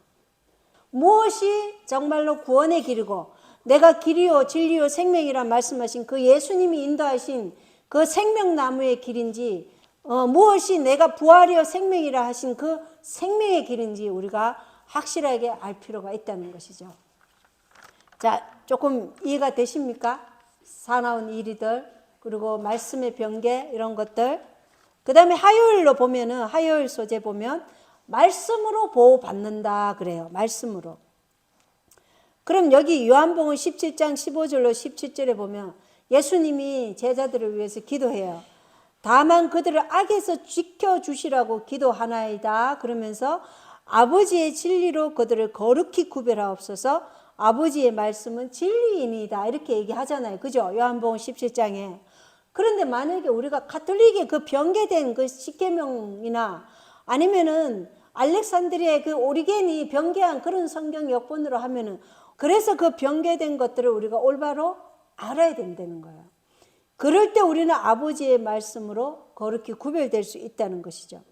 무엇이 정말로 구원의 길이고 내가 길이요 진리요 생명이라 말씀하신 그 예수님이 인도하신 그 생명나무의 길인지, 무엇이 내가 부활이요 생명이라 하신 그 생명의 길인지 우리가 확실하게 알 필요가 있다는 것이죠. 자, 조금 이해가 되십니까? 사나운 일이들, 그리고 말씀의 변개, 이런 것들. 그 다음에 화요일로 보면은, 화요일 소재 보면 말씀으로 보호받는다 그래요. 말씀으로. 그럼 여기 요한복음 17장 15절로 17절에 보면 예수님이 제자들을 위해서 기도해요. 다만 그들을 악에서 지켜주시라고 기도하나이다 그러면서 아버지의 진리로 그들을 거룩히 구별하옵소서. 아버지의 말씀은 진리이니다. 이렇게 얘기하잖아요. 그죠? 요한복음 17장에. 그런데 만약에 우리가 가톨릭의 그 변개된 그 십계명이나 아니면은 알렉산드리아의 그 오리겐이 변개한 그런 성경 역본으로 하면은, 그래서 그 변개된 것들을 우리가 올바로 알아야 된다는 거예요. 그럴 때 우리는 아버지의 말씀으로 거룩히 구별될 수 있다는 것이죠.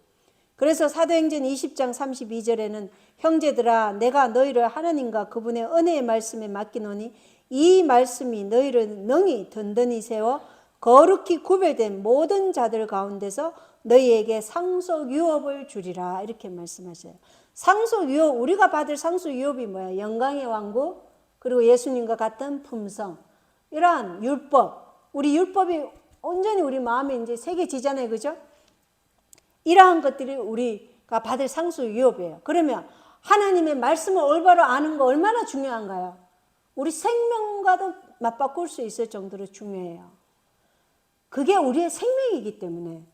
그래서 사도행전 20장 32절에는 형제들아 내가 너희를 하나님과 그분의 은혜의 말씀에 맡기노니 이 말씀이 너희를 능히 든든히 세워 거룩히 구별된 모든 자들 가운데서 너희에게 상속 유업을 주리라. 이렇게 말씀하셔요. 상속 유업, 우리가 받을 상속 유업이 뭐야? 영광의 왕국, 그리고 예수님과 같은 품성, 이러한 율법, 우리 율법이 온전히 우리 마음에 이제 새겨지잖아요. 그죠? 이러한 것들이 우리가 받을 상속 유업이에요. 그러면 하나님의 말씀을 올바로 아는 거 얼마나 중요한가요? 우리 생명과도 맞바꿀 수 있을 정도로 중요해요. 그게 우리의 생명이기 때문에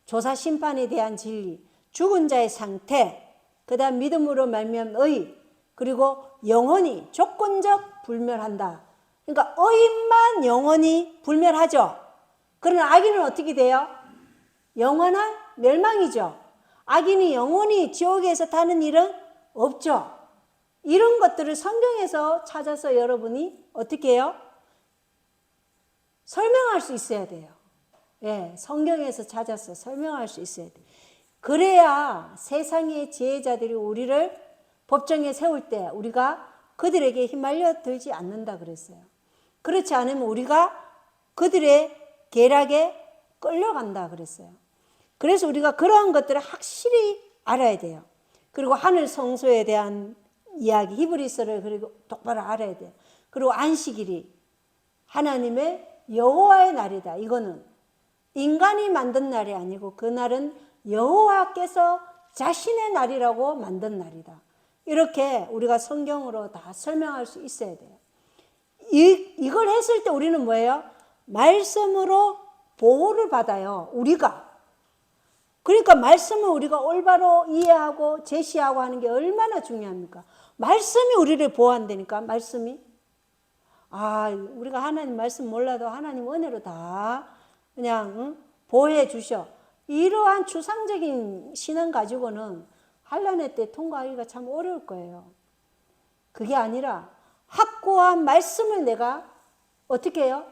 조사 심판에 대한 진리, 죽은 자의 상태, 그 다음 믿음으로 말미암은 의, 그리고 영원히 조건적 불멸한다. 그러니까 의인만 영원히 불멸하죠. 그러나 악인은 어떻게 돼요? 영원한 멸망이죠. 악인이 영원히 지옥에서 타는 일은 없죠. 이런 것들을 성경에서 찾아서 여러분이 어떻게 해요? 설명할 수 있어야 돼요. 예, 성경에서 찾아서 설명할 수 있어야 돼요. 그래야 세상의 지혜자들이 우리를 법정에 세울 때 우리가 그들에게 휘말려 들지 않는다 그랬어요. 그렇지 않으면 우리가 그들의 계략에 끌려간다 그랬어요. 그래서 우리가 그러한 것들을 확실히 알아야 돼요. 그리고 하늘 성소에 대한 이야기, 히브리서를 그리고 똑바로 알아야 돼요. 그리고 안식일이 하나님의 여호와의 날이다. 이거는 인간이 만든 날이 아니고 그날은 여호와께서 자신의 날이라고 만든 날이다. 이렇게 우리가 성경으로 다 설명할 수 있어야 돼요. 이걸 했을 때 우리는 뭐예요? 말씀으로 보호를 받아요. 우리가. 그러니까 말씀을 우리가 올바로 이해하고 제시하고 하는 게 얼마나 중요합니까? 말씀이 우리를 보호한다니까. 말씀이. 우리가 하나님 말씀 몰라도 하나님 은혜로 다 그냥 보호해 주셔. 이러한 추상적인 신앙 가지고는 환난의 때 통과하기가 참 어려울 거예요. 그게 아니라 확고한 말씀을 내가 어떻게 해요?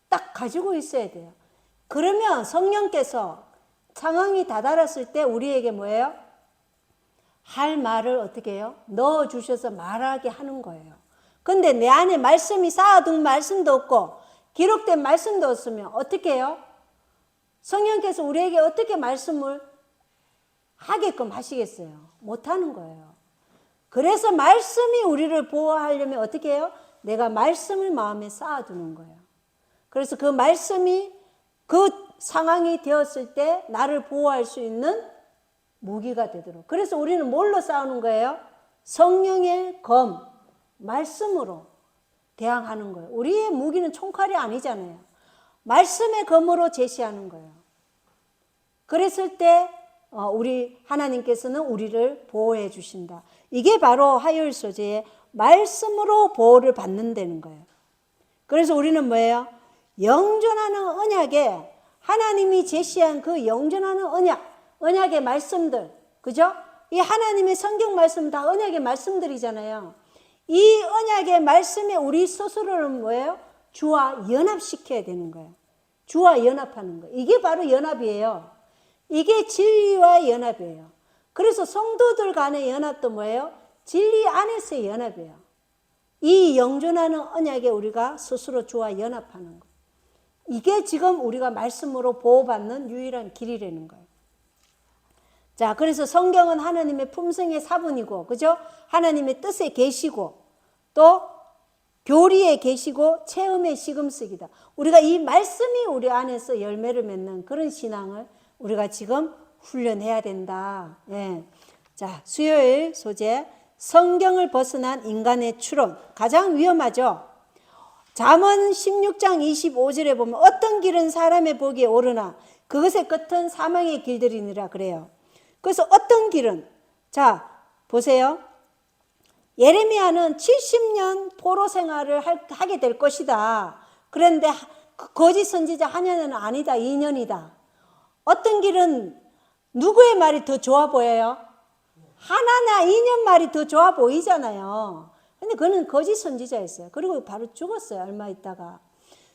딱 가지고 있어야 돼요. 그러면 성령께서 상황이 다다랐을 때 우리에게 뭐예요? 할 말을 어떻게 해요? 넣어주셔서 말하게 하는 거예요. 근데 내 안에 말씀이 쌓아둔 말씀도 없고 기록된 말씀도 없으면 어떻게 해요? 성령께서 우리에게 어떻게 말씀을 하게끔 하시겠어요? 못하는 거예요. 그래서 말씀이 우리를 보호하려면 어떻게 해요? 내가 말씀을 마음에 쌓아두는 거예요. 그래서 그 말씀이 그 상황이 되었을 때 나를 보호할 수 있는 무기가 되도록. 그래서 우리는 뭘로 싸우는 거예요? 성령의 검, 말씀으로 대항하는 거예요. 우리의 무기는 총칼이 아니잖아요. 말씀의 검으로 제시하는 거예요. 그랬을 때 우리 하나님께서는 우리를 보호해 주신다. 이게 바로 화요일 소재의 말씀으로 보호를 받는다는 거예요. 그래서 우리는 뭐예요? 영존하는 언약에 하나님이 제시한 그 영존하는 언약의 말씀들, 그죠? 이 하나님의 성경 말씀 다 언약의 말씀들이잖아요. 이 언약의 말씀에 우리 스스로를 뭐예요? 주와 연합시켜야 되는 거예요. 주와 연합하는 거예요. 이게 바로 연합이에요. 이게 진리와 연합이에요. 그래서 성도들 간의 연합도 뭐예요? 진리 안에서의 연합이에요. 이 영존하는 언약에 우리가 스스로 주와 연합하는 거예요. 이게 지금 우리가 말씀으로 보호받는 유일한 길이라는 거예요. 자, 그래서 성경은 하나님의 품성의 사본이고, 그죠? 하나님의 뜻에 계시고, 또 교리에 계시고, 체험의 시금석이다. 우리가 이 말씀이 우리 안에서 열매를 맺는 그런 신앙을 우리가 지금 훈련해야 된다. 예. 자, 수요일 소재, 성경을 벗어난 인간의 추론. 가장 위험하죠? 잠언 16장 25절에 보면 어떤 길은 사람의 보기에 오르나 그것의 끝은 사망의 길들이니라 그래요. 그래서 어떤 길은, 자, 보세요. 예레미야는 70년 포로 생활을 하게 될 것이다. 그런데 거짓 선지자 하나는 아니다. 2년이다. 어떤 길은 누구의 말이 더 좋아 보여요? 하나나 2년 말이 더 좋아 보이잖아요. 근데 그는 거짓 선지자였어요. 그리고 바로 죽었어요. 얼마 있다가.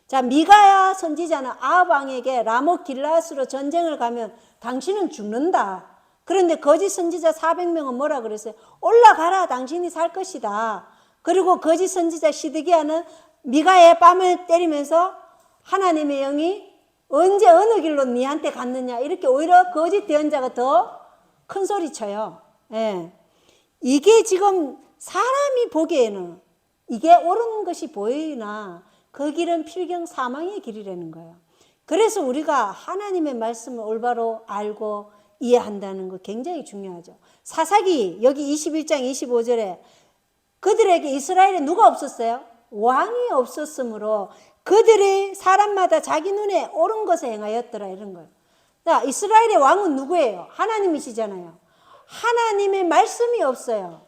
자, 미가야 선지자는 아합 왕에게 라못 길라앗으로 전쟁을 가면 당신은 죽는다. 그런데 거짓 선지자 400명은 뭐라 그랬어요? 올라가라, 당신이 살 것이다. 그리고 거짓 선지자 시드기야는 미가의 뺨을 때리면서 하나님의 영이 언제 어느 길로 니한테 갔느냐, 이렇게 오히려 거짓 대언자가 더 큰 소리 쳐요. 예. 이게 지금 사람이 보기에는 이게 옳은 것이 보이나 그 길은 필경 사망의 길이라는 거예요. 그래서 우리가 하나님의 말씀을 올바로 알고 이해한다는 거 굉장히 중요하죠. 사사기 여기 21장 25절에 그들에게 이스라엘에 누가 없었어요? 왕이 없었으므로 그들이 사람마다 자기 눈에 옳은 것을 행하였더라, 이런 거예요. 자, 이스라엘의 왕은 누구예요? 하나님이시잖아요. 하나님의 말씀이 없어요.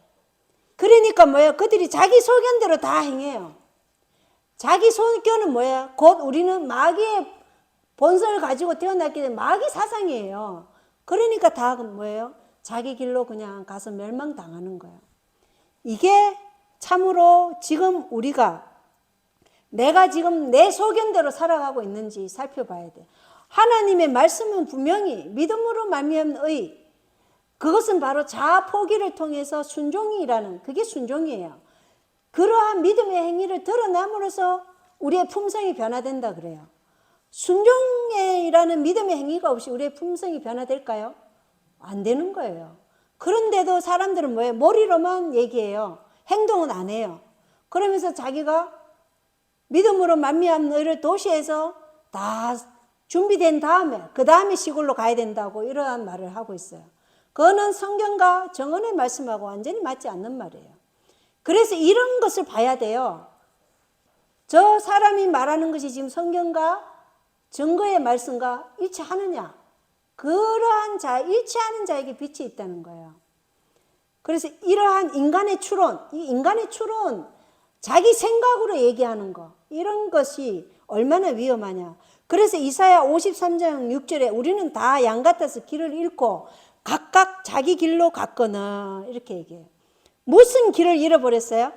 그러니까 뭐예요? 그들이 자기 소견대로 다 행해요. 자기 소견은 뭐예요? 곧 우리는 마귀의 본성을 가지고 태어났기 때문에 마귀 사상이에요. 그러니까 다 뭐예요? 자기 길로 그냥 가서 멸망당하는 거예요. 이게 참으로 지금 우리가 내가 지금 내 소견대로 살아가고 있는지 살펴봐야 돼. 하나님의 말씀은 분명히 믿음으로 말미암는 의, 그것은 바로 자아 포기를 통해서 순종이라는, 그게 순종이에요. 그러한 믿음의 행위를 드러남으로써 우리의 품성이 변화된다 그래요. 순종이라는 믿음의 행위가 없이 우리의 품성이 변화될까요? 안 되는 거예요. 그런데도 사람들은 뭐예요? 머리로만 얘기해요. 행동은 안 해요. 그러면서 자기가 믿음으로 말미암는 의를 도시에서 다 준비된 다음에 그 다음에 시골로 가야 된다고 이러한 말을 하고 있어요. 그거는 성경과 정언의 말씀하고 완전히 맞지 않는 말이에요. 그래서 이런 것을 봐야 돼요. 저 사람이 말하는 것이 지금 성경과 증거의 말씀과 일치하느냐? 그러한 자, 일치하는 자에게 빛이 있다는 거예요. 그래서 이러한 인간의 추론, 이 인간의 추론, 자기 생각으로 얘기하는 거, 이런 것이 얼마나 위험하냐. 그래서 이사야 53장 6절에 우리는 다 양 같아서 길을 잃고 각각 자기 길로 갔거늘, 이렇게 얘기해요. 무슨 길을 잃어버렸어요?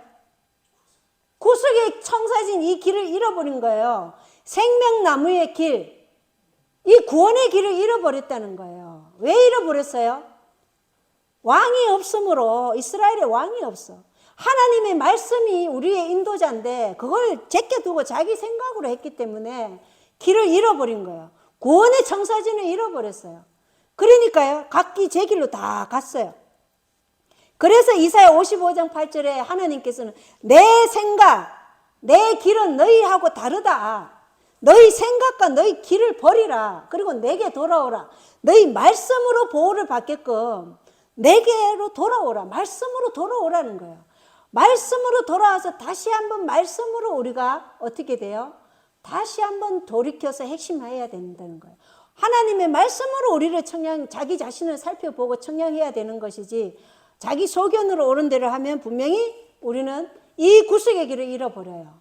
구속의 청사진 이 길을 잃어버린 거예요. 생명나무의 길, 이 구원의 길을 잃어버렸다는 거예요. 왜 잃어버렸어요? 왕이 없으므로. 이스라엘에 왕이 없어. 하나님의 말씀이 우리의 인도자인데 그걸 제껴두고 자기 생각으로 했기 때문에 길을 잃어버린 거예요. 구원의 청사진을 잃어버렸어요. 그러니까요, 각기 제 길로 다 갔어요. 그래서 이사야 55장 8절에 하나님께서는 내 생각, 내 길은 너희하고 다르다. 너희 생각과 너희 길을 버리라. 그리고 내게 돌아오라. 너희 말씀으로 보호를 받게끔 내게로 돌아오라. 말씀으로 돌아오라는 거예요. 말씀으로 돌아와서 다시 한번 말씀으로 우리가 어떻게 돼요? 다시 한번 돌이켜서 핵심해야 된다는 거예요. 하나님의 말씀으로 우리를 자기 자신을 살펴보고 청량해야 되는 것이지, 자기 소견으로 옳은 대로 하면 분명히 우리는 이 구속의 길을 잃어버려요.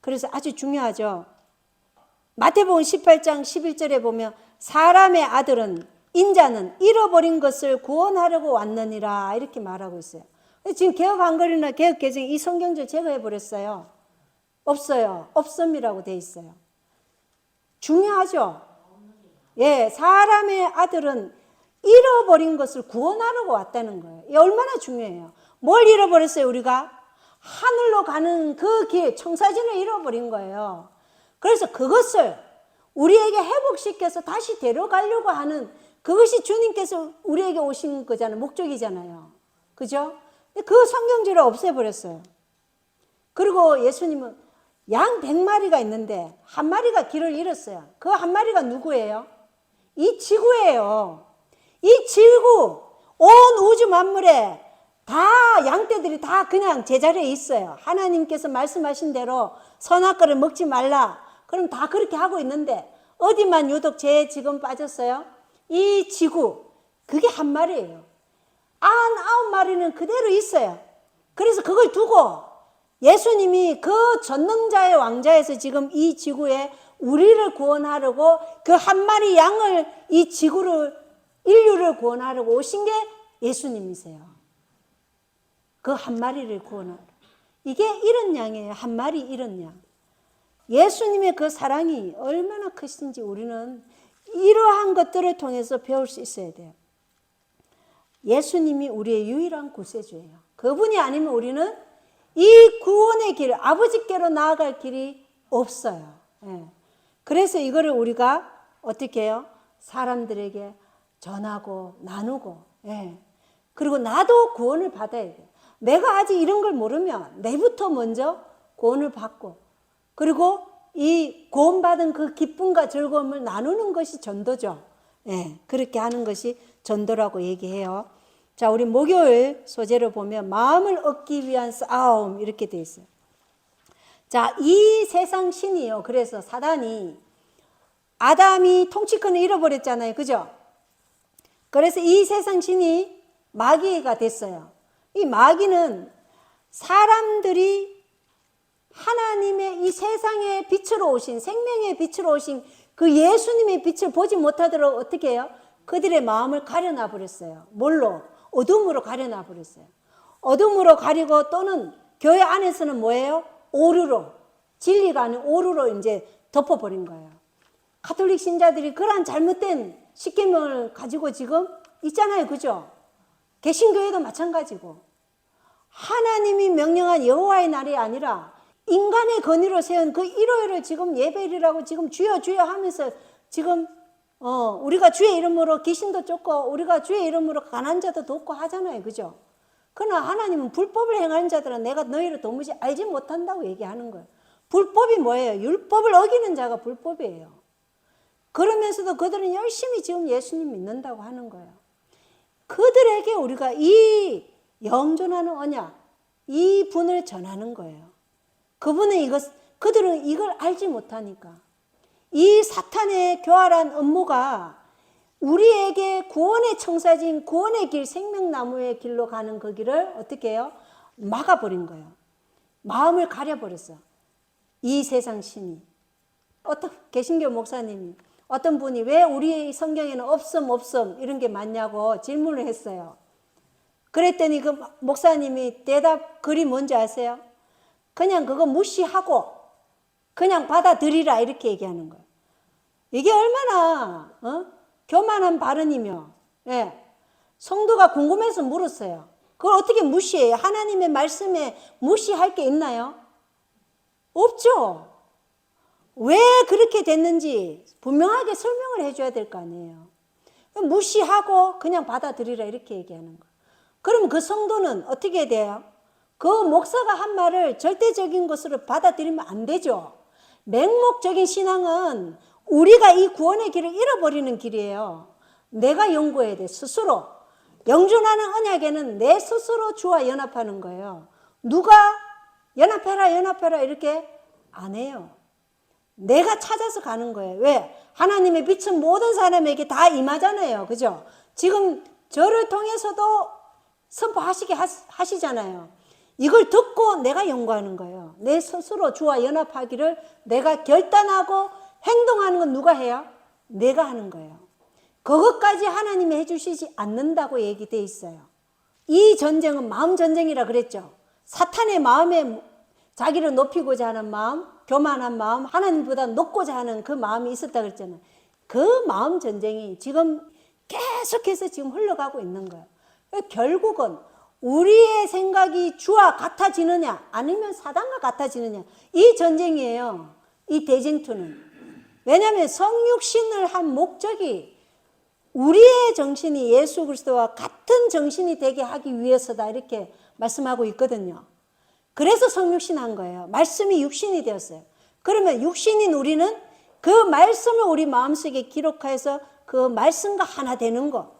그래서 아주 중요하죠. 마태복음 18장 11절에 보면 사람의 아들은, 인자는 잃어버린 것을 구원하려고 왔느니라, 이렇게 말하고 있어요. 지금 개혁 한글이나 개혁 개정이 이 성경절 제거해버렸어요. 없어요. 없음이라고 돼 있어요. 중요하죠. 예, 사람의 아들은 잃어버린 것을 구원하려고 왔다는 거예요. 이게 얼마나 중요해요. 뭘 잃어버렸어요, 우리가? 하늘로 가는 그 길, 청사진을 잃어버린 거예요. 그래서 그것을 우리에게 회복시켜서 다시 데려가려고 하는, 그것이 주님께서 우리에게 오신 거잖아요. 목적이잖아요. 그죠? 그 성경지를 없애버렸어요. 그리고 예수님은 양 100마리가 있는데 한 마리가 길을 잃었어요. 그 한 마리가 누구예요? 이 지구예요. 이 지구, 온 우주 만물에 다 양떼들이 다 그냥 제자리에 있어요. 하나님께서 말씀하신 대로 선악과를 먹지 말라. 그럼 다 그렇게 하고 있는데 어디만 유독 죄에 지금 빠졌어요? 이 지구, 그게 한 마리예요. 99마리는 그대로 있어요. 그래서 그걸 두고 예수님이 그 전능자의 왕좌에서 지금 이 지구에 우리를 구원하려고 그 한 마리 양을 이 지구를 인류를 구원하려고 오신 게 예수님이세요. 그 한 마리를 구원하려. 이게 이런 양이에요. 한 마리 이런 양. 예수님의 그 사랑이 얼마나 크신지 우리는 이러한 것들을 통해서 배울 수 있어야 돼요. 예수님이 우리의 유일한 구세주예요. 그분이 아니면 우리는 이 구원의 길, 아버지께로 나아갈 길이 없어요. 예. 그래서 이거를 우리가 어떻게 해요? 사람들에게 전하고 나누고, 예. 그리고 나도 구원을 받아야 돼요. 내가 아직 이런 걸 모르면 내부터 먼저 구원을 받고, 그리고 이 구원받은 그 기쁨과 즐거움을 나누는 것이 전도죠. 예. 그렇게 하는 것이 전도라고 얘기해요. 자, 우리 목요일 소재를 보면 마음을 얻기 위한 싸움 이렇게 돼 있어요. 자, 이 세상 신이요. 그래서 사단이 아담이 통치권을 잃어버렸잖아요. 그죠? 그래서 이 세상 신이 마귀가 됐어요. 이 마귀는 사람들이 하나님의 이 세상의 빛으로 오신, 생명의 빛으로 오신 그 예수님의 빛을 보지 못하도록 어떻게 해요? 그들의 마음을 가려놔 버렸어요. 뭘로? 어둠으로 가려놔 버렸어요. 어둠으로 가리고 또는 교회 안에서는 뭐예요? 오류로, 진리가 아닌 오류로 이제 덮어버린 거예요. 가톨릭 신자들이 그러한 잘못된 십계명을 가지고 지금 있잖아요. 그죠? 개신교회도 마찬가지고. 하나님이 명령한 여호와의 날이 아니라 인간의 권위로 세운 그 일요일을 지금 예배일이라고 지금 주여 주여 하면서 지금 우리가 주의 이름으로 귀신도 쫓고 우리가 주의 이름으로 가난한 자도 돕고 하잖아요. 그죠? 그러나 하나님은 불법을 행하는 자들은 내가 너희를 도무지 알지 못한다고 얘기하는 거예요. 불법이 뭐예요? 율법을 어기는 자가 불법이에요. 그러면서도 그들은 열심히 지금 예수님 믿는다고 하는 거예요. 그들에게 우리가 이 영존하는 언약, 이 분을 전하는 거예요. 그들은 이걸 알지 못하니까. 이 사탄의 교활한 업무가 우리에게 구원의 청사진, 구원의 길, 생명나무의 길로 가는 그 길을 어떻게 해요? 막아버린 거예요. 마음을 가려버렸어. 이 세상 신이. 어떤 개신교 목사님이 어떤 분이 왜 우리 성경에는 없음 이런 게 많냐고 질문을 했어요. 그랬더니 그 목사님이 대답 글이 뭔지 아세요? 그냥 그거 무시하고 그냥 받아들이라 이렇게 얘기하는 거예요. 이게 얼마나 교만한 발언이며, 예. 성도가 궁금해서 물었어요. 그걸 어떻게 무시해요? 하나님의 말씀에 무시할 게 있나요? 없죠. 왜 그렇게 됐는지 분명하게 설명을 해줘야 될 거 아니에요. 무시하고 그냥 받아들이라 이렇게 얘기하는 거예요. 그럼 그 성도는 어떻게 돼요? 그 목사가 한 말을 절대적인 것으로 받아들이면 안 되죠. 맹목적인 신앙은 우리가 이 구원의 길을 잃어버리는 길이에요. 내가 연구해야 돼. 스스로. 영존하는 언약에는 내 스스로 주와 연합하는 거예요. 누가 연합해라 이렇게 안 해요. 내가 찾아서 가는 거예요. 왜? 하나님의 빛은 모든 사람에게 다 임하잖아요. 그죠? 지금 저를 통해서도 선포하시게 하시잖아요. 이걸 듣고 내가 연구하는 거예요. 내 스스로 주와 연합하기를 내가 결단하고 행동하는 건 누가 해요? 내가 하는 거예요. 그것까지 하나님이 해주시지 않는다고 얘기되어 있어요. 이 전쟁은 마음 전쟁이라 그랬죠. 사탄의 마음에 자기를 높이고자 하는 마음, 교만한 마음, 하나님보다 높고자 하는 그 마음이 있었다 그랬잖아요. 그 마음 전쟁이 지금 계속해서 지금 흘러가고 있는 거예요. 결국은 우리의 생각이 주와 같아지느냐 아니면 사단과 같아지느냐 이 전쟁이에요. 이 대진투는. 왜냐하면 성육신을 한 목적이 우리의 정신이 예수 그리스도와 같은 정신이 되게 하기 위해서다 이렇게 말씀하고 있거든요. 그래서 성육신 한 거예요. 말씀이 육신이 되었어요. 그러면 육신인 우리는 그 말씀을 우리 마음속에 기록해서 그 말씀과 하나 되는 거.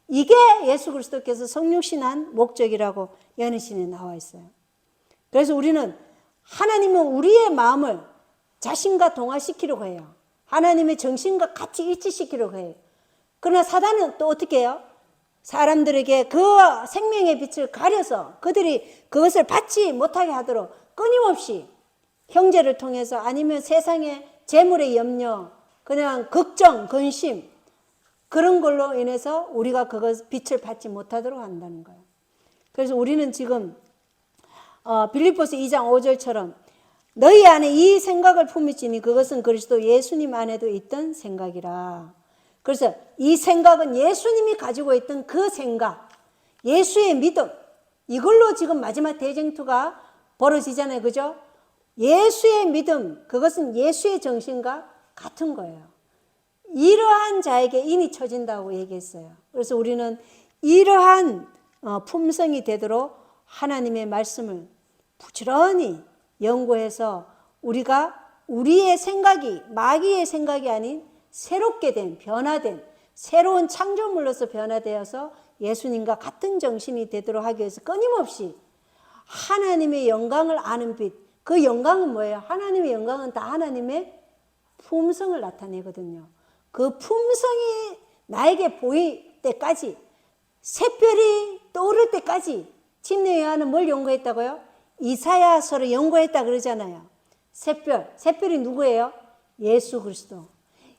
이게 예수 그리스도께서 성육신한 목적이라고 연희신에 나와 있어요. 그래서 우리는 하나님은 우리의 마음을 자신과 동화시키려고 해요. 하나님의 정신과 같이 일치시키려고 해요. 그러나 사단은 또 어떻게 해요? 사람들에게 그 생명의 빛을 가려서 그들이 그것을 받지 못하게 하도록 끊임없이 형제를 통해서 아니면 세상의 재물의 염려, 그냥 걱정, 근심 그런 걸로 인해서 우리가 그것 빛을 받지 못하도록 한다는 거예요. 그래서 우리는 지금 빌립보서 2장 5절처럼 너희 안에 이 생각을 품으시니 그것은 그리스도 예수님 안에도 있던 생각이라. 그래서 이 생각은 예수님이 가지고 있던 그 생각, 예수의 믿음, 이걸로 지금 마지막 대쟁투가 벌어지잖아요. 그죠? 예수의 믿음, 그것은 예수의 정신과 같은 거예요. 이러한 자에게 인이 쳐진다고 얘기했어요. 그래서 우리는 이러한 품성이 되도록 하나님의 말씀을 부지런히 연구해서 우리가 우리의 생각이 마귀의 생각이 아닌 새롭게 된 변화된 새로운 창조물로서 변화되어서 예수님과 같은 정신이 되도록 하기 위해서 끊임없이 하나님의 영광을 아는 빛, 그 영광은 뭐예요? 하나님의 영광은 다 하나님의 품성을 나타내거든요. 그 품성이 나에게 보일 때까지, 샛별이 떠오를 때까지 침례 요한은 뭘 연구했다고요? 이사야서를 연구했다 그러잖아요. 샛별이 누구예요? 예수 그리스도.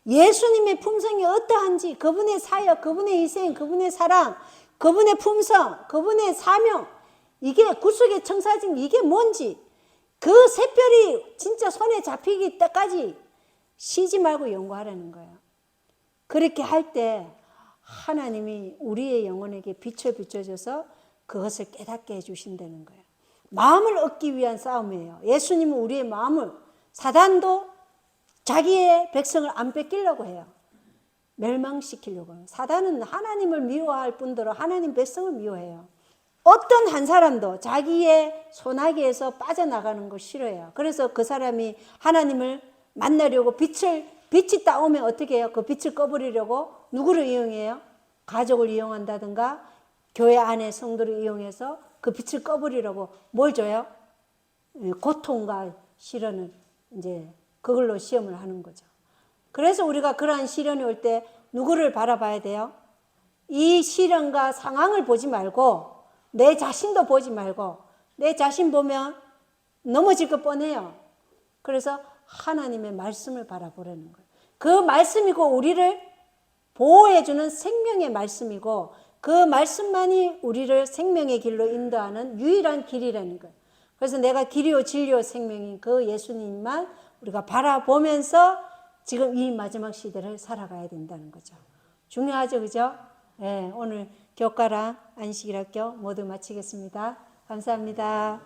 예수님의 품성이 어떠한지, 그분의 사역, 그분의 희생, 그분의 사랑, 그분의 품성, 그분의 사명, 이게 구속의 청사진, 이게 뭔지 그 샛별이 진짜 손에 잡히기 때까지 쉬지 말고 연구하라는 거예요. 그렇게 할 때 하나님이 우리의 영혼에게 빛을 비춰줘서 그것을 깨닫게 해주신다는 거예요. 마음을 얻기 위한 싸움이에요. 예수님은 우리의 마음을, 사단도 자기의 백성을 안 뺏기려고 해요. 멸망시키려고 해요. 사단은 하나님을 미워할 뿐더러 하나님 백성을 미워해요. 어떤 한 사람도 자기의 소나기에서 빠져나가는 거 싫어해요. 그래서 그 사람이 하나님을 만나려고 빛이 따오면 어떻게 해요? 그 빛을 꺼버리려고 누구를 이용해요? 가족을 이용한다든가 교회 안에 성도를 이용해서 그 빛을 꺼버리려고 뭘 줘요? 고통과 시련을 이제 그걸로 시험을 하는 거죠. 그래서 우리가 그러한 시련이 올 때 누구를 바라봐야 돼요? 이 시련과 상황을 보지 말고 내 자신도 보지 말고, 내 자신 보면 넘어질 것 뻔해요. 그래서 하나님의 말씀을 바라보라는 거예요. 그 말씀이고 우리를 보호해주는 생명의 말씀이고 그 말씀만이 우리를 생명의 길로 인도하는 유일한 길이라는 거예요. 그래서 내가 길이요 진리요 생명인 그 예수님만 우리가 바라보면서 지금 이 마지막 시대를 살아가야 된다는 거죠. 중요하죠, 그죠? 네, 오늘 교과랑 안식일학교 모두 마치겠습니다. 감사합니다.